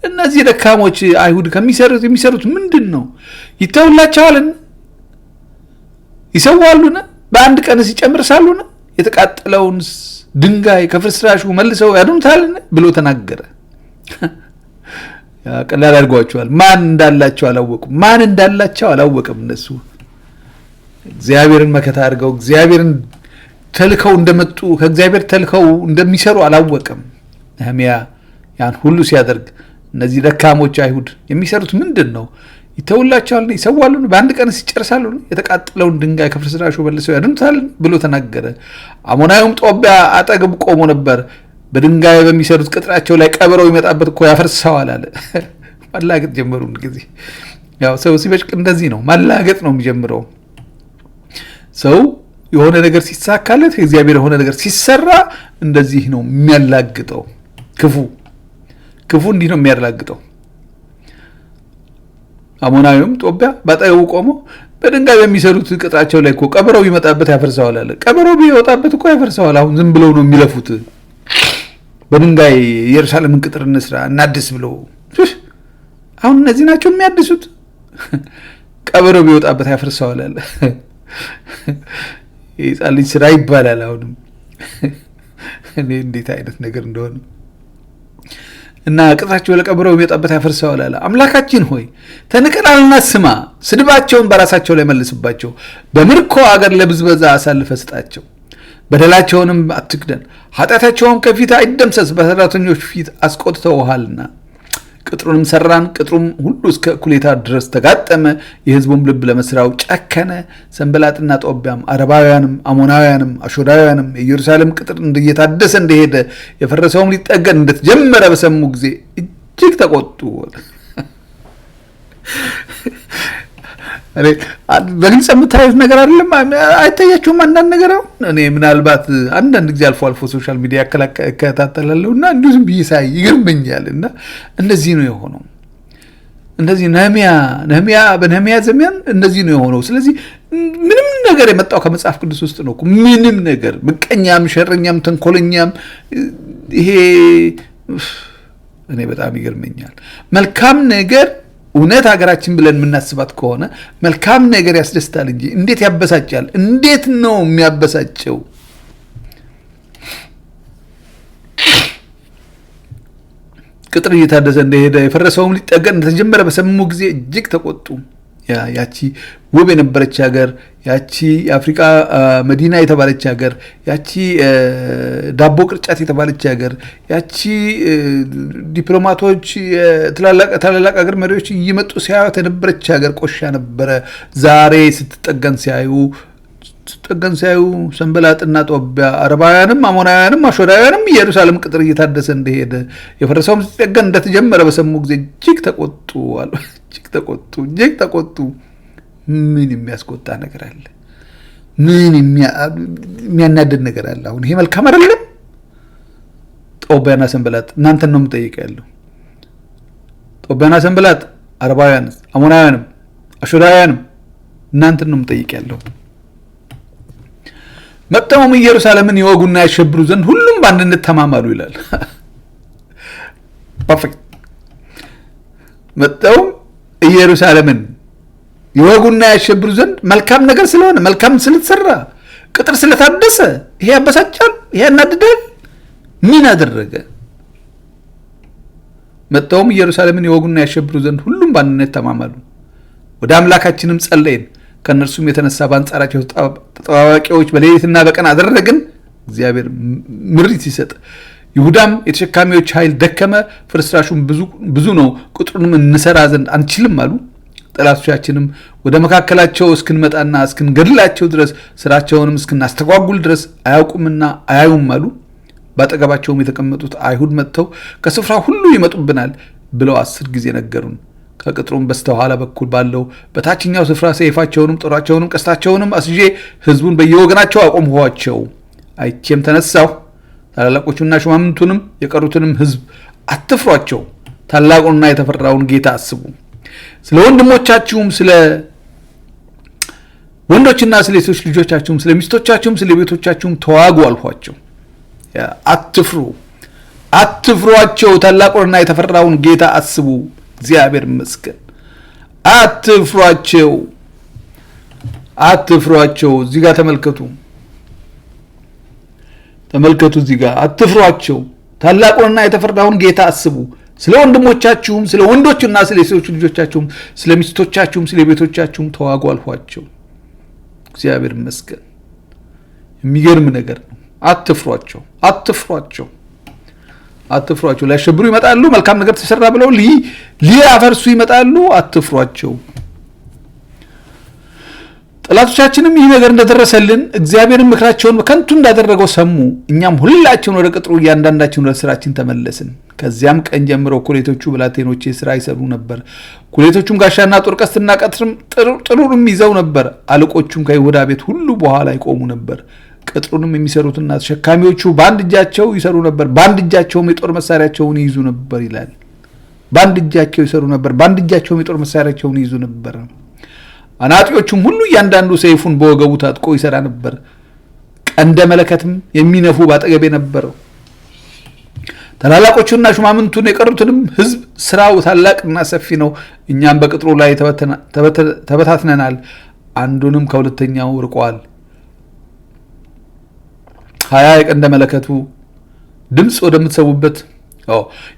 እነዚህ ደካሞች አይሁድ የሚሰሩት ምንድን ነው? ይተውላቸዋልን? ይሰዋሉን? በአንድ ቀንስ ይጨርሳሉን? የተቃጠለውን ድንጋይ ከፍርስራሹ መልሰው ያድኑታልን? ብሎ ተናገረ። ቀላል አድርጓቸዋል። ማን እንዳላቸው አላወቅም። እነሱ እግዚአብሔርን መከታ አድርገው እግዚአብሔርን ተልከው እንደመጡ ከእግዚአብሔር ተልከው እንደሚሰሩ አላወቅም። ነህምያ ያን ሁሉ ሲያደርግ እነዚህ ደካሞች አይሁድ የሚሰሩት ምንድን ነው? ይተውላቸዋል? ይሰዋሉ? በአንድ ቀንስ ይጨርሳሉ? የተቃጠለውን ድንጋይ ከፍርስራሹ መልሰው ያድኑታል? ብሎ ተናገረ። አሞናዊውም ጦቢያ አጠገብ ቆሞ ነበር። በድንጋይ በሚሰሩት ቅጥራቸው ላይ ቀበረው ይመጣበት እኮ ያፈርሰዋል አለ። ማላገጥ ጀመሩ። ጊዜ ያው ሰው ሲበጭቅ እንደዚህ ነው፣ ማላገጥ ነው የሚጀምረው። ሰው የሆነ ነገር ሲሳካለት፣ እግዚአብሔር የሆነ ነገር ሲሰራ እንደዚህ ነው የሚያላግጠው። ክፉ እንዲህ ነው የሚያላግጠው። አሞናዊውም ጦቢያ ባጠገቡ ቆሞ በድንጋይ በሚሰሩት ቅጥራቸው ላይ እኮ ቀበረው ይመጣበት ያፈርሰዋል አለ። ቀበረው ቢወጣበት እኮ ያፈርሰዋል። አሁን ዝም ብለው ነው የሚለፉት። በድንጋይ ኢየሩሳሌምን ቅጥር እንስራ እናድስ ብለው አሁን እነዚህ ናቸው የሚያድሱት። ቀበረው ቢወጣበት ያፈርሰዋል አለ። የሕፃን ልጅ ስራ ይባላል። አሁንም እኔ እንዴት አይነት ነገር እንደሆነ እና ቅጥራቸው ለቀበረው ቢወጣበት ያፈርሰዋል አለ። አምላካችን ሆይ ተንቀናልና ስማ፣ ስድባቸውን በራሳቸው ላይ መልስባቸው፣ በምርኮ አገር ለብዝበዛ አሳልፈ ስጣቸው። በደላቸውንም አትክደን፣ ኃጢአታቸውም ከፊት አይደምሰስ። በሰራተኞች ፊት አስቆጥተውሃልና። ቅጥሩንም ሰራን፣ ቅጥሩም ሁሉ እስከ እኩሌታ ድረስ ተጋጠመ። የሕዝቡም ልብ ለመስራው ጨከነ። ሰንበላጥና ጦቢያም አረባውያንም አሞናውያንም አሾዳውያንም የኢየሩሳሌም ቅጥር እየታደሰ እንደሄደ የፈረሰውም ሊጠገን እንደተጀመረ በሰሙ ጊዜ እጅግ ተቆጡ። በግልጽ የምታዩት ነገር አይደለም? አይታያችሁም? አንዳንድ ነገር አሁን እኔ ምናልባት አንዳንድ ጊዜ አልፎ አልፎ ሶሻል ሚዲያ እከታተላለሁ እና እንዲሁ ዝም ብዬ ሳይ ይገርመኛል። እና እንደዚህ ነው የሆነው። እንደዚህ ነህምያ በነህምያ ዘመን እንደዚህ ነው የሆነው። ስለዚህ ምንም ነገር የመጣው ከመጽሐፍ ቅዱስ ውስጥ ነው። ምንም ነገር ምቀኛም፣ ሸረኛም፣ ተንኮለኛም ይሄ እኔ በጣም ይገርመኛል። መልካም ነገር እውነት ሀገራችን ብለን የምናስባት ከሆነ መልካም ነገር ያስደስታል እንጂ እንዴት ያበሳጫል! እንዴት ነው የሚያበሳጨው! ቅጥር እየታደሰ እንደሄደ የፈረሰውም ሊጠገን እንደተጀመረ በሰሙ ጊዜ እጅግ ተቆጡ። ያቺ ውብ የነበረች ሀገር፣ ያቺ የአፍሪካ መዲና የተባለች ሀገር፣ ያቺ ዳቦ ቅርጫት የተባለች ሀገር፣ ያቺ ዲፕሎማቶች ታላላቅ ሀገር መሪዎች እየመጡ ሲያዩት የነበረች ሀገር ቆሻ ነበረ። ዛሬ ስትጠገን ሲያዩ ሰንበላጥና ጦቢያ አረባውያንም አሞናውያንም አሾዳውያንም ኢየሩሳሌም ቅጥር እየታደሰ እንደሄደ የፈረሰውም ስትጠገን እንደተጀመረ በሰሙ ጊዜ እጅግ ተቆጡ አሉ። እጅግ ተቆጡ። ምን የሚያስቆጣ ነገር አለ? ምን የሚያናደድ ነገር አለ? አሁን ይሄ መልካም አይደለም። ጦቢያና ሰንበላጥ እናንተን ነው የምጠይቀው ያለው። ጦቢያና ሰንበላጥ አረባውያን አሞናውያንም አሾዳውያንም እናንተን ነው የምጠይቀው ያለው። መጥተውም ኢየሩሳሌምን ይወጉና ያሸብሩ ዘንድ ሁሉም በአንድነት ተማማሉ ይላል። ፐርፌክት። መጥተውም ኢየሩሳሌምን ይወጉና ያሸብሩ ዘንድ መልካም ነገር ስለሆነ መልካም ስለተሰራ ቅጥር ስለታደሰ ይሄ ያበሳጫል፣ ይሄ ያናድዳል። ምን አደረገ? መጣውም ኢየሩሳሌምን ይወጉና ያሸብሩ ዘንድ ሁሉም በአንድነት ተማማሉ። ወደ አምላካችንም ጸለይን። ከእነርሱም የተነሳ በአንጻራቸው ተጠባባቂዎች በሌሊትና በቀን አደረግን። እግዚአብሔር ምሪት ይሰጥ። ይሁዳም የተሸካሚዎች ኃይል ደከመ፣ ፍርስራሹም ብዙ ነው፣ ቁጥሩንም እንሰራ ዘንድ አንችልም አሉ። ጠላቶቻችንም ወደ መካከላቸው እስክንመጣና እስክንገድላቸው ድረስ ስራቸውንም እስክናስተጓጉል ድረስ አያውቁምና አያዩም አሉ። በአጠገባቸውም የተቀመጡት አይሁድ መጥተው ከስፍራ ሁሉ ይመጡብናል ብለው 10 ጊዜ ነገሩን። ከቅጥሩም በስተኋላ በኩል ባለው በታችኛው ስፍራ ሰይፋቸውንም ጦራቸውንም ቀስታቸውንም አስዤ ሕዝቡን በየወገናቸው አቆምኋቸው። አይቼም ተነሳሁ። ታላላቆቹና ሹማምንቱንም የቀሩትንም ሕዝብ አትፍሯቸው፣ ታላቁንና የተፈራውን ጌታ አስቡ። ስለ ወንድሞቻችሁም ስለ ወንዶችና ስለ ሴቶች ልጆቻችሁም ስለ ሚስቶቻችሁም ስለ ቤቶቻችሁም ተዋጉ አልኋቸው። አትፍሯቸው፣ ታላቁንና የተፈራውን ጌታ አስቡ። እግዚአብሔር ይመስገን። አትፍሯቸው። እዚህ ጋር ተመልከቱ። እዚህ ጋር አትፍሯቸው፣ ታላቁንና የተፈራውን ጌታ አስቡ። ስለ ወንድሞቻችሁም ስለ ወንዶችና ስለ ሴቶች ልጆቻችሁም ስለ ሚስቶቻችሁም ስለ ቤቶቻችሁም ተዋጉ አልኋቸው። እግዚአብሔር ይመስገን። የሚገርም ነገር ነው። አትፍሯቸው። ሊያሸብሩ ይመጣሉ። መልካም ነገር ተሰራ ብለው ሊያፈርሱ ይመጣሉ። አትፍሯቸው። ጠላቶቻችንም ይህ ነገር እንደደረሰልን እግዚአብሔርን ምክራቸውን በከንቱ እንዳደረገው ሰሙ። እኛም ሁላችን ወደ ቅጥሩ እያንዳንዳችን ወደ ስራችን ተመለስን። ከዚያም ቀን ጀምሮ ኩሌቶቹ ብላቴኖቼ ስራ ይሰሩ ነበር። ኩሌቶቹም ጋሻና ጦር፣ ቀስትና ቀትርም ጥሩርም ይዘው ነበር። አለቆቹም ከይሁዳ ቤት ሁሉ በኋላ ይቆሙ ነበር። ቅጥሩንም የሚሰሩትና ተሸካሚዎቹ በአንድ እጃቸው ይሰሩ ነበር፣ በአንድ እጃቸውም የጦር መሳሪያቸውን ይይዙ ነበር ይላል። በአንድ እጃቸው ይሰሩ ነበር፣ በአንድ እጃቸውም የጦር መሳሪያቸውን ይይዙ ነበር። አናጢዎቹም ሁሉ እያንዳንዱ ሰይፉን በወገቡ ታጥቆ ይሰራ ነበር። ቀንደ መለከትም የሚነፉ ባጠገቤ ነበሩ። ታላላቆቹና ሹማምንቱን የቀሩትንም ሕዝብ ስራው ታላቅና ሰፊ ነው፣ እኛም በቅጥሩ ላይ ተበታትነናል፣ አንዱንም ከሁለተኛው ርቀዋል። 20 የቀንደ መለከቱ ድምፅ ወደምትሰሙበት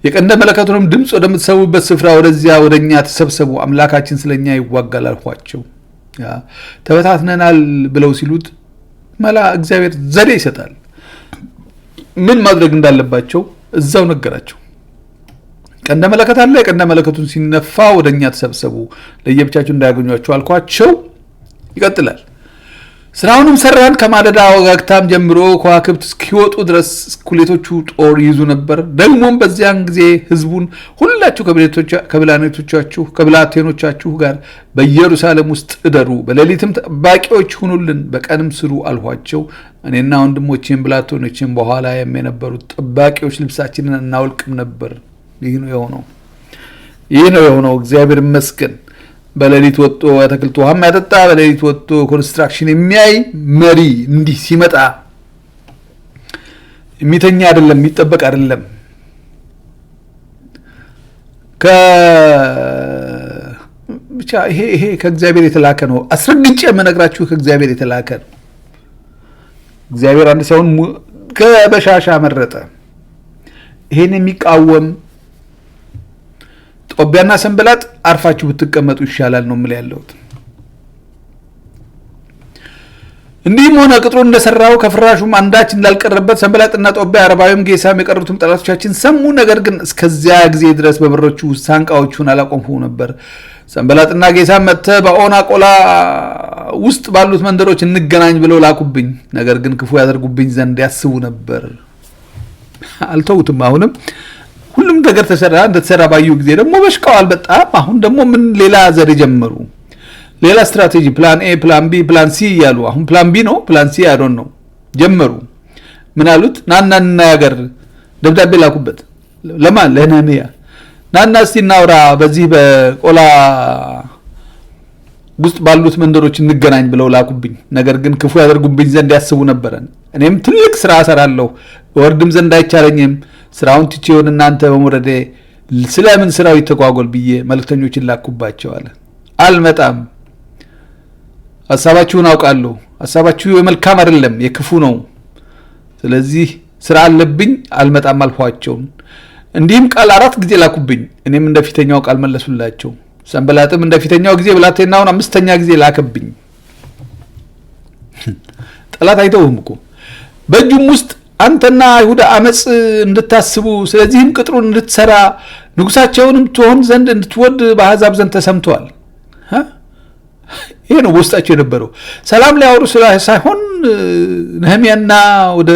የቀንደ መለከቱንም ድምፅ ወደምትሰሙበት ስፍራ ወደዚያ ወደኛ ተሰብሰቡ፣ አምላካችን ስለኛ ይዋጋል አልኋቸው። ተበታትነናል ብለው ሲሉት እግዚአብሔር ዘዴ ይሰጣል። ምን ማድረግ እንዳለባቸው እዛው ነገራቸው። ቀንደ መለከት አለ፣ የቀንደ መለከቱን ሲነፋ ወደኛ ተሰብሰቡ፣ ለየብቻቸው እንዳያገኟቸው አልኳቸው። ይቀጥላል። ስራውንም ሰራን። ከማለዳ ወጋግታም ጀምሮ ከዋክብት እስኪወጡ ድረስ ኩሌቶቹ ጦር ይይዙ ነበር። ደግሞም በዚያን ጊዜ ሕዝቡን ሁላችሁ ከብላቴኖቻችሁ ጋር በኢየሩሳሌም ውስጥ እደሩ፣ በሌሊትም ጠባቂዎች ሁኑልን፣ በቀንም ስሩ አልኋቸው። እኔና ወንድሞቼም ብላቴኖቼም በኋላ የነበሩት ጠባቂዎች ልብሳችንን እናውልቅም ነበር። ይህ ነው የሆነው። እግዚአብሔር ይመስገን። በሌሊት ወጥቶ አትክልት ውሃም ያጠጣ፣ በሌሊት ወጥቶ ኮንስትራክሽን የሚያይ መሪ እንዲህ ሲመጣ የሚተኛ አይደለም፣ የሚጠበቅ አይደለም። ብቻ ይሄ ከእግዚአብሔር የተላከ ነው። አስረግጬ የምነግራችሁ ከእግዚአብሔር የተላከ ነው። እግዚአብሔር አንድ ሰውን ከበሻሻ መረጠ። ይሄን የሚቃወም ጦቢያና ሰንበላጥ አርፋችሁ ብትቀመጡ ይሻላል ነው የምልህ ያለሁት። እንዲህም ሆነ ቅጥሩ እንደሰራው ከፍራሹም አንዳች እንዳልቀረበት ሰንበላጥና ጦቢያ፣ አረባዊም፣ ጌሳም የቀሩትም ጠላቶቻችን ሰሙ። ነገር ግን እስከዚያ ጊዜ ድረስ በበሮቹ ሳንቃዎቹን አላቆምሁ ነበር። ሰንበላጥና ጌሳም መጥተህ በኦና ቆላ ውስጥ ባሉት መንደሮች እንገናኝ ብለው ላኩብኝ። ነገር ግን ክፉ ያደርጉብኝ ዘንድ ያስቡ ነበር። አልተውትም። አሁንም ሁሉም ነገር ተሰራ። እንደተሰራ ባዩ ጊዜ ደግሞ በሽቀዋል በጣም። አሁን ደግሞ ምን ሌላ ዘዴ ጀመሩ፣ ሌላ ስትራቴጂ፣ ፕላን ኤ፣ ፕላን ቢ፣ ፕላን ሲ እያሉ አሁን ፕላን ቢ ነው ፕላን ሲ አይዶን ነው ጀመሩ። ምን አሉት? ናና እንናገር። ደብዳቤ ላኩበት። ለማን? ለነህምያ። ናና እስቲ እናውራ፣ በዚህ በቆላ ውስጥ ባሉት መንደሮች እንገናኝ ብለው ላኩብኝ። ነገር ግን ክፉ ያደርጉብኝ ዘንድ ያስቡ ነበረ። እኔም ትልቅ ስራ እሰራለሁ፣ ወርድም ዘንድ አይቻለኝም። ስራውን ትቼ ወደ እናንተ በመውረዴ ስለምን ስራው ይተጓጎል ብዬ መልእክተኞችን ላኩባቸው አለ። አልመጣም ሐሳባችሁን አውቃለሁ፣ ሐሳባችሁ የመልካም አይደለም የክፉ ነው። ስለዚህ ስራ አለብኝ አልመጣም አልኋቸው። እንዲህም ቃል 4 ጊዜ ላኩብኝ። እኔም እንደፊተኛው ቃል መለሱላቸው። ሰንበላጥም እንደፊተኛው ጊዜ ብላቴናውን 5ኛ ጊዜ ላከብኝ። ጠላት አይተውም እኮ በእጁም ውስጥ አንተና አይሁዳ አመፅ እንድታስቡ ስለዚህም ቅጥሩን እንድትሰራ ንጉሳቸውንም ትሆን ዘንድ እንድትወድ በአሕዛብ ዘንድ ተሰምቷል። ይሄ ነው በውስጣቸው የነበረው። ሰላም ሊያወሩ ሳይሆን ነህምያና ወደ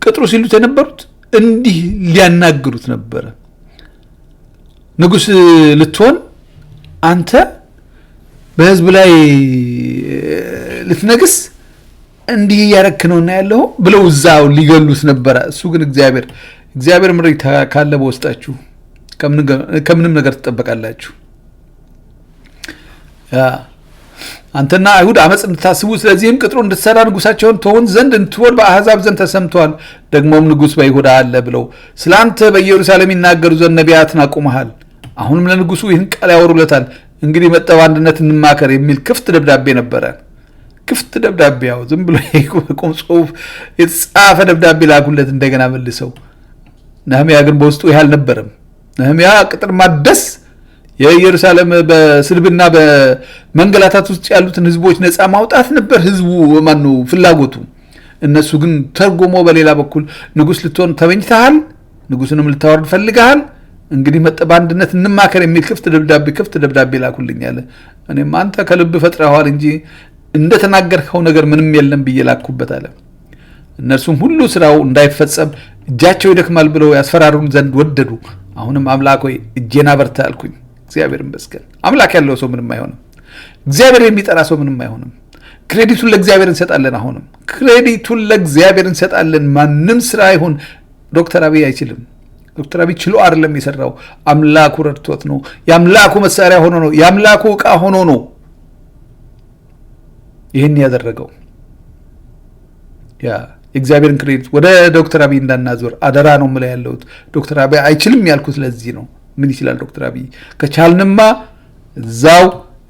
ቅጥሩ ሲሉት የነበሩት እንዲህ ሊያናግሩት ነበረ። ንጉስ ልትሆን አንተ በህዝብ ላይ ልትነግስ እንዲህ ያረክ ነውና ያለው ብለው እዛው ሊገሉት ነበረ። እሱ ግን እግዚአብሔር ምሪት ካለ በውስጣችሁ ከምንም ነገር ትጠበቃላችሁ። አንተና አይሁድ አመፅ እንድታስቡ ስለዚህም ቅጥሩ እንድትሰራ ንጉሳቸውን ትሆን ዘንድ እንድትወድ በአሕዛብ ዘንድ ተሰምቷል። ደግሞም ንጉስ በይሁዳ አለ ብለው ስላንተ በኢየሩሳሌም ይናገሩ ዘንድ ነቢያትን አቁመሃል። አሁንም ለንጉሱ ይህን ቃል ያወሩለታል። እንግዲህ መጥተው አንድነት እንማከር የሚል ክፍት ደብዳቤ ነበረ። ክፍት ደብዳቤ ያው ዝም ብሎ የቁም ጽሑፍ የተጻፈ ደብዳቤ ላኩለት እንደገና መልሰው። ነህምያ ግን በውስጡ ይህ አልነበረም። ነህምያ ቅጥር ማደስ የኢየሩሳሌም በስልብና በመንገላታት ውስጥ ያሉትን ህዝቦች ነፃ ማውጣት ነበር ህዝቡ ማነው ፍላጎቱ። እነሱ ግን ተርጎሞ በሌላ በኩል ንጉስ ልትሆን ተመኝተሃል፣ ንጉስንም ልታወርድ ፈልገሃል፣ እንግዲህ መጥተህ በአንድነት እንማከር የሚል ክፍት ደብዳቤ ላኩልኝ አለ። እኔም አንተ ከልብ ፈጥረዋል እንጂ እንደተናገርከው ነገር ምንም የለም ብዬ ላኩበት አለ። እነርሱም ሁሉ ስራው እንዳይፈጸም እጃቸው ይደክማል ብለው ያስፈራሩን ዘንድ ወደዱ። አሁንም አምላክ ሆይ እጄን አበርታ አልኩኝ። እግዚአብሔር ይመስገን። አምላክ ያለው ሰው ምንም አይሆንም። እግዚአብሔር የሚጠራ ሰው ምንም አይሆንም። ክሬዲቱን ለእግዚአብሔር እንሰጣለን። አሁንም ክሬዲቱን ለእግዚአብሔር እንሰጣለን። ማንም ስራ ይሁን ዶክተር አብይ አይችልም። ዶክተር አብይ ችሎ አይደለም የሰራው፣ አምላኩ ረድቶት ነው። የአምላኩ መሳሪያ ሆኖ ነው፣ የአምላኩ ዕቃ ሆኖ ነው ይህን ያደረገው። የእግዚአብሔርን ክሬዲት ወደ ዶክተር አብይ እንዳናዞር አደራ ነው የምለው ያለሁት። ዶክተር አብይ አይችልም ያልኩት ለዚህ ነው። ምን ይችላል ዶክተር አብይ? ከቻልንማ እዛው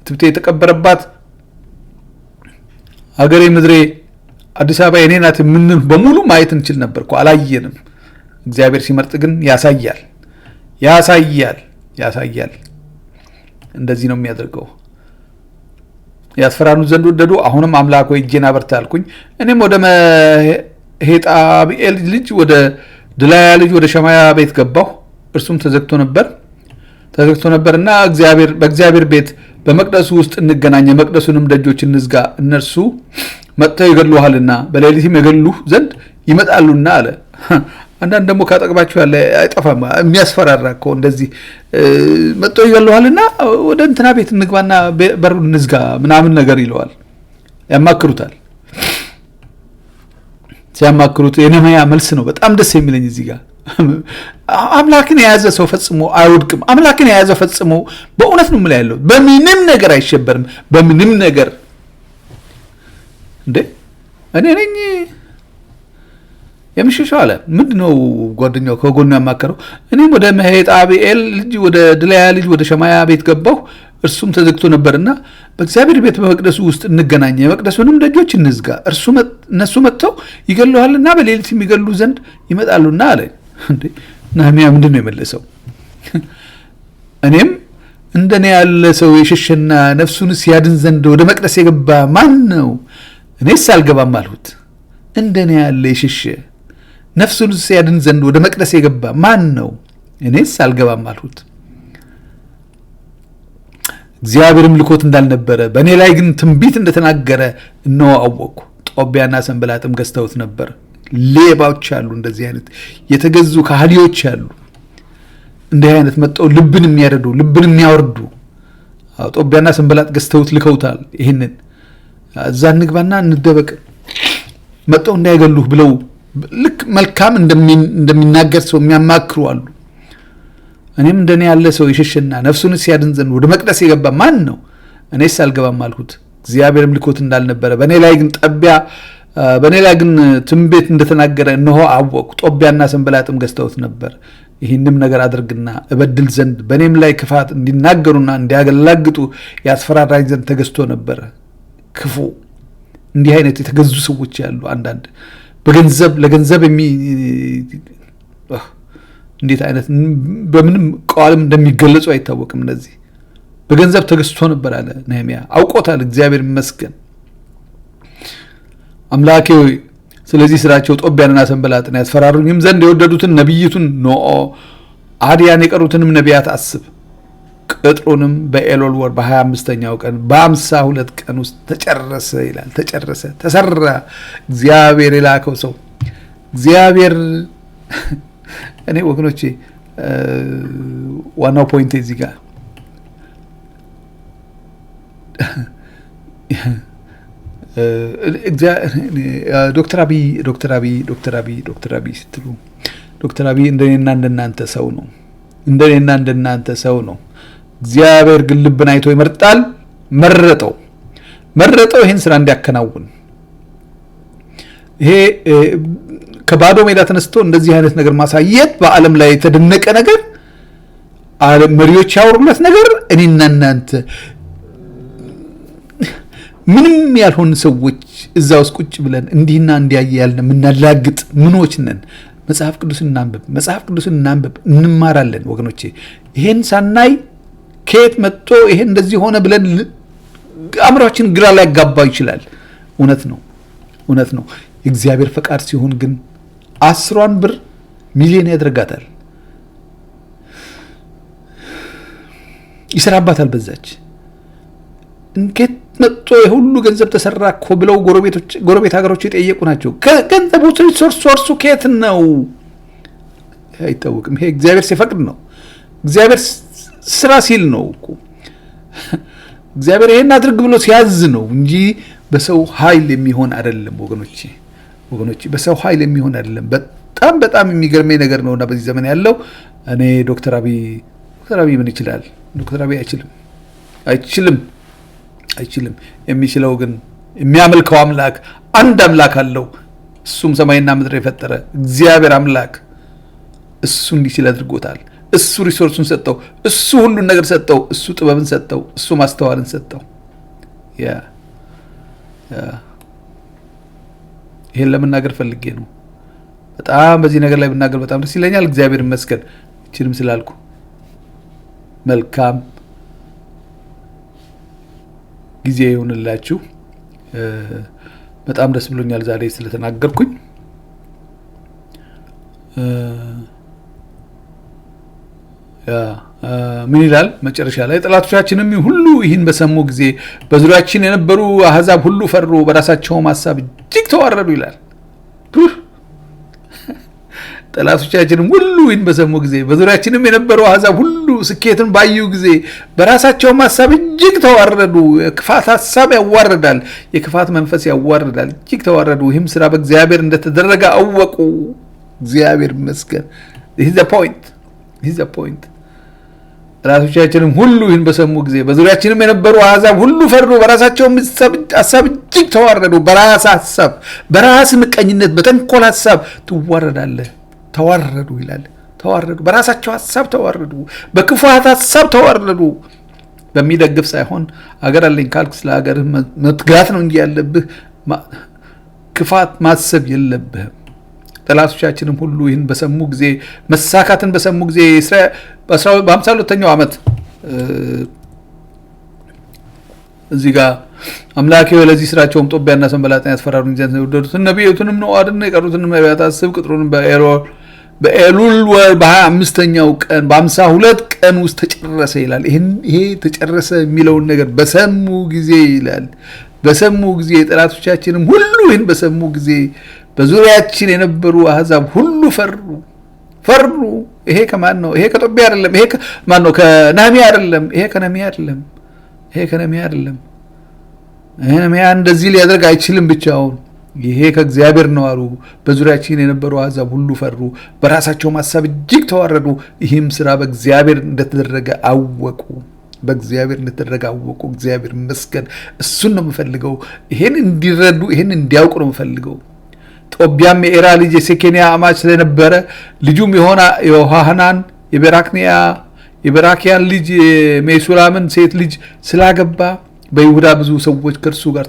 ትብቴ የተቀበረባት አገሬ ምድሬ አዲስ አበባ የኔ ናት የምንል በሙሉ ማየት እንችል ነበር እኮ። አላየንም። እግዚአብሔር ሲመርጥ ግን ያሳያል። እንደዚህ ነው የሚያደርገው። ያስፈራኑ ዘንድ ወደዱ። አሁንም አምላክ ሆይ እጄን አበርታ አልኩኝ። እኔም ወደ መሄጣብኤል ልጅ ወደ ድላያ ልጅ ወደ ሸማያ ቤት ገባሁ። እርሱም ተዘግቶ ነበርና በእግዚአብሔር ቤት በመቅደሱ ውስጥ እንገናኝ፣ የመቅደሱንም ደጆች እንዝጋ፣ እነርሱ መጥተው ይገሉሃልና በሌሊትም የገሉህ ዘንድ ይመጣሉና አለ። አንዳንድ ደግሞ ካጠቅባችሁ ያለ አይጠፋም የሚያስፈራራ እኮ እንደዚህ መጥተው ይገሉሃልና ወደ እንትና ቤት እንግባና በሩን እንዝጋ ምናምን ነገር ይለዋል። ያማክሩታል። ሲያማክሩት የነህምያ መልስ ነው በጣም ደስ የሚለኝ እዚህ ጋር። አምላክን የያዘ ሰው ፈጽሞ አይወድቅም። አምላክን የያዘ ፈጽሞ በእውነት ነው የምልህ ያለው በምንም ነገር አይሸበርም። በምንም ነገር እንዴ እኔ ነኝ የምሽሸው አለ። ምንድነው ጓደኛው ከጎኑ ያማከረው? እኔም ወደ መሄጣብኤል ልጅ ወደ ድላያ ልጅ ወደ ሸማያ ቤት ገባሁ፣ እርሱም ተዘግቶ ነበርና በእግዚአብሔር ቤት በመቅደሱ ውስጥ እንገናኝ፣ የመቅደሱንም ደጆች እንዝጋ፣ እነሱ መጥተው ይገሉሃልና በሌሊት የሚገሉ ዘንድ ይመጣሉና አለ። እንዴ ነህምያ ምንድን ነው የመለሰው? እኔም እንደኔ ያለ ሰው የሸሸና ነፍሱን ሲያድን ዘንድ ወደ መቅደስ የገባ ማን ነው? እኔስ አልገባም አልሁት። እንደኔ ያለ የሸሸ ነፍሱን ሲያድን ዘንድ ወደ መቅደስ የገባ ማን ነው? እኔስ አልገባም አልሁት። እግዚአብሔርም ልኮት እንዳልነበረ በእኔ ላይ ግን ትንቢት እንደተናገረ እነሆ አወቅኩ። ጦቢያና ሰንበላጥም ገዝተውት ነበር። ሌባዎች አሉ፣ እንደዚህ አይነት የተገዙ ካህዲዎች አሉ። እንዲህ አይነት መጣው ልብን የሚያረዱ ልብን የሚያወርዱ ጦቢያና ሰንበላጥ ገዝተውት ልከውታል። ይህንን እዛ እንግባና እንደበቅ መጣው እንዳይገሉህ ብለው ልክ መልካም እንደሚናገር ሰው የሚያማክሩ አሉ። እኔም እንደኔ ያለ ሰው የሸሸና ነፍሱን ሲያድን ዘንድ ወደ መቅደስ የገባ ማን ነው? እኔስ አልገባም አልሁት። እግዚአብሔርም ልኮት እንዳልነበረ በእኔ ላይ ግን ትንቢት እንደተናገረ እነሆ አወቅሁ። ጦቢያና ሰንበላጥም ገዝተውት ነበር። ይህንም ነገር አድርግና እበድል ዘንድ በእኔም ላይ ክፋት እንዲናገሩና እንዲያገላግጡ ያስፈራራኝ ዘንድ ተገዝቶ ነበረ። ክፉ እንዲህ አይነት የተገዙ ሰዎች ያሉ አንዳንድ በገንዘብ ለገንዘብ እንዴት አይነት በምንም ቃልም እንደሚገለጹ አይታወቅም። እነዚህ በገንዘብ ተገዝቶ ነበር አለ ነህምያ። አውቆታል። እግዚአብሔር ይመስገን። አምላኬ ሆይ ስለዚህ ስራቸው ጦቢያንና ሰንበላጥን ያስፈራሩኝም ዘንድ የወደዱትን ነቢይቱን አድያን የቀሩትንም ነቢያት አስብ። ቅጥሩንም በኤሎል ወር በ25ኛው ቀን በ52 ቀን ውስጥ ተጨረሰ ይላል። ተጨረሰ፣ ተሰራ። እግዚአብሔር የላከው ሰው እግዚአብሔር እኔ ወገኖቼ ዋናው ፖይንት እዚህ ጋር ዶክተር አብይ ስትሉ ዶክተር አብይ እንደኔና እንደናንተ ሰው ነው። እንደኔና እንደናንተ ሰው ነው። እግዚአብሔር ግን ልብን አይቶ ይመርጣል። መረጠው ይህን ስራ እንዲያከናውን። ይሄ ከባዶ ሜዳ ተነስቶ እንደዚህ አይነት ነገር ማሳየት በዓለም ላይ የተደነቀ ነገር፣ መሪዎች ያወሩለት ነገር፣ እኔና እናንተ ምንም ያልሆን ሰዎች እዛ ውስጥ ቁጭ ብለን እንዲህና እንዲያየ ያልን የምናላግጥ ምኖች ነን። መጽሐፍ ቅዱስን እናንብብ፣ እንማራለን ወገኖቼ። ይሄን ሳናይ ከየት መጥቶ ይሄን እንደዚህ ሆነ ብለን አእምሯችን ግራ ላይ ያጋባ ይችላል። እውነት ነው። የእግዚአብሔር ፈቃድ ሲሆን ግን 10 ብር ሚሊዮን ያደርጋታል፣ ይሰራባታል። በዛች እንዴት መጥቶ የሁሉ ገንዘብ ተሰራ እኮ ብለው ጎረቤት ሀገሮች የጠየቁ ናቸው። ገንዘቡ ሶርሱ ከየት ነው አይታወቅም። ይሄ እግዚአብሔር ሲፈቅድ ነው። እግዚአብሔር ስራ ሲል ነው እኮ። እግዚአብሔር ይሄን አድርግ ብሎ ሲያዝ ነው እንጂ በሰው ኃይል የሚሆን አይደለም ወገኖቼ፣ በሰው ኃይል የሚሆን አይደለም። በጣም የሚገርመኝ ነገር ነውና በዚህ ዘመን ያለው እኔ ዶክተር አብይ ምን ይችላል? ዶክተር አብይ አይችልም። የሚችለው ግን የሚያመልከው አምላክ አንድ አምላክ አለው። እሱም ሰማይና ምድር የፈጠረ እግዚአብሔር አምላክ እሱ እንዲችል አድርጎታል። እሱ ሪሶርሱን ሰጠው። እሱ ሁሉን ነገር ሰጠው። እሱ ጥበብን ሰጠው። እሱ ማስተዋልን ሰጠው። ይሄን ለመናገር ፈልጌ ነው። በጣም በዚህ ነገር ላይ ብናገር በጣም ደስ ይለኛል። እግዚአብሔር ይመስገን እችንም ስላልኩ። መልካም ጊዜ ይሁንላችሁ። በጣም ደስ ብሎኛል ዛሬ ስለተናገርኩኝ። ምን ይላል መጨረሻ ላይ? ጠላቶቻችንም ሁሉ ይህን በሰሙ ጊዜ በዙሪያችን የነበሩ አሕዛብ ሁሉ ፈሩ፣ በራሳቸውም ሐሳብ እጅግ ተዋረዱ ይላል። ጠላቶቻችንም ሁሉ ይህን በሰሙ ጊዜ በዙሪያችንም የነበሩ አሕዛብ ሁሉ ስኬትን ባዩ ጊዜ በራሳቸውም ሐሳብ እጅግ ተዋረዱ። የክፋት ሐሳብ ያዋርዳል፣ የክፋት መንፈስ ያዋርዳል። እጅግ ተዋረዱ፣ ይህም ስራ በእግዚአብሔር እንደተደረገ አወቁ። እግዚአብሔር ይመስገን። ይህ ዘ ፖይንት። ጠላቶቻችንም ሁሉ ይህን በሰሙ ጊዜ በዙሪያችንም የነበሩ አሕዛብ ሁሉ ፈሩ፣ በራሳቸውም ሐሳብ እጅግ ተዋረዱ። በራስ ሐሳብ፣ በራስ ምቀኝነት፣ በተንኮል ሐሳብ ትዋረዳለህ። ተዋረዱ ይላል። ተዋረዱ፣ በራሳቸው ሐሳብ ተዋረዱ፣ በክፋት ሐሳብ ተዋረዱ። በሚደግፍ ሳይሆን አገር አለኝ ካልክ ስለ ሀገርህ መትጋት ነው እንጂ ያለብህ ክፋት ማሰብ የለብህም። ጠላቶቻችንም ሁሉ ይህን በሰሙ ጊዜ መሳካትን በሰሙ ጊዜ በ52ኛው ዓመት እዚህ ጋር አምላኬ ለዚህ ስራቸውም ጦቢያና ሰንበላጥን ያስፈራሩኝ ዘንድ የወደዱትን ነቢያቱንም ነዋድና የቀሩትን ነቢያት አስብ። ቅጥሩንም በኤሉል ወር በ25ኛው ቀን በ52 ቀን ውስጥ ተጨረሰ ይላል። ይሄ ተጨረሰ የሚለውን ነገር በሰሙ ጊዜ ይላል። በሰሙ ጊዜ ጠላቶቻችንም ሁሉ ይህን በሰሙ ጊዜ በዙሪያችን የነበሩ አሕዛብ ሁሉ ፈሩ። ይሄ ከማን ነው? ይሄ ከጦቢያ አይደለም። ይሄ ማን ነው? ከነህምያ አይደለም። ይሄ ከነህምያ አይደለም። ነህምያ እንደዚህ ሊያደርግ አይችልም ብቻውን። ይሄ ከእግዚአብሔር ነው አሉ። በዙሪያችን የነበሩ አሕዛብ ሁሉ ፈሩ፣ በራሳቸውም ሐሳብ እጅግ ተዋረዱ። ይህም ስራ በእግዚአብሔር እንደተደረገ አወቁ። እግዚአብሔር ይመስገን። እሱን ነው የምፈልገው። ይሄን እንዲረዱ፣ ይሄን እንዲያውቁ ነው የምፈልገው። ጦቢያም የኤራ ልጅ የሴኬንያ አማች ስለነበረ ልጁም የዮሐናን የበራክያን ልጅ የሜሱላምን ሴት ልጅ ስላገባ በይሁዳ ብዙ ሰዎች ከእርሱ ጋር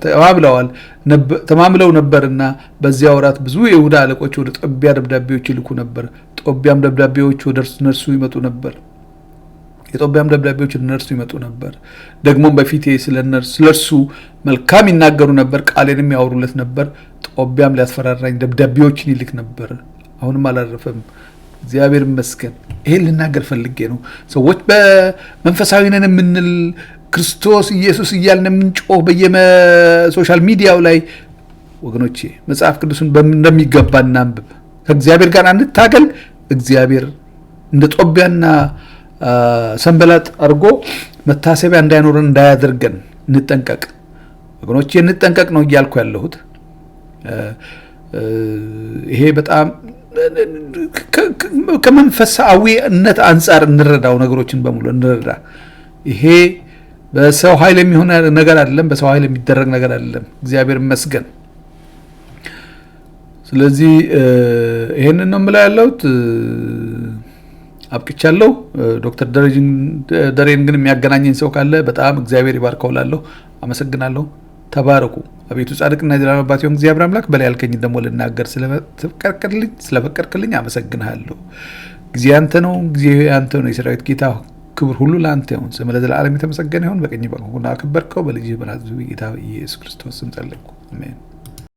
ተማምለው ነበርና በዚያ ወራት ብዙ የይሁዳ አለቆች ወደ ጦቢያ ደብዳቤዎች ይልኩ ነበር። ጦቢያም ደብዳቤዎች ወደ እነርሱ ይመጡ ነበር። የጦቢያም ደብዳቤዎች ወደ እነርሱ ይመጡ ነበር። ደግሞም በፊቴ ስለ እርሱ መልካም ይናገሩ ነበር፣ ቃሌንም ያወሩለት ነበር። ጦቢያም ሊያስፈራራኝ ደብዳቤዎችን ይልክ ነበር። አሁንም አላረፈም። እግዚአብሔር ይመስገን። ይሄን ልናገር ፈልጌ ነው። ሰዎች በመንፈሳዊ ነን የምንል ክርስቶስ ኢየሱስ እያልን የምንጮህ በየሶሻል ሚዲያው ላይ ወገኖቼ መጽሐፍ ቅዱስን እንደሚገባ እናንብብ። ከእግዚአብሔር ጋር እንታገል። እግዚአብሔር እንደ ጦቢያና ሰንበላጥ አድርጎ መታሰቢያ እንዳይኖረን እንዳያደርገን እንጠንቀቅ ወገኖቼ፣ እንጠንቀቅ ነው እያልኩ ያለሁት። ይሄ በጣም ከመንፈሳዊነት አንጻር እንረዳው፣ ነገሮችን በሙሉ እንረዳ። ይሄ በሰው ኃይል የሚሆን ነገር አይደለም፣ በሰው ኃይል የሚደረግ ነገር አይደለም። እግዚአብሔር ይመስገን። ስለዚህ ይሄንን ነው የምለው ያለሁት። አብቅቻለሁ። ዶክተር ደሬን ግን የሚያገናኘኝ ሰው ካለ በጣም እግዚአብሔር ይባርከውላለሁ። አመሰግናለሁ። ተባረኩ። አቤቱ ጻድቅና የዘላለም አባት ይሁን እግዚአብሔር አምላክ፣ በላይ ያልከኝ ደግሞ ልናገር ስለፈቀድክልኝ አመሰግናለሁ። ጊዜ አንተ ነው፣ ጊዜ አንተ ነው። የሰራዊት ጌታ ክብር ሁሉ ለአንተ ይሁን። ስምህ ለዘላለም የተመሰገነ ይሁን። በቀኝ በኩል አከበርከው። በልጅህ በናዝሬቱ ጌታ ኢየሱስ ክርስቶስ ስም ጸለይኩ። አሜን።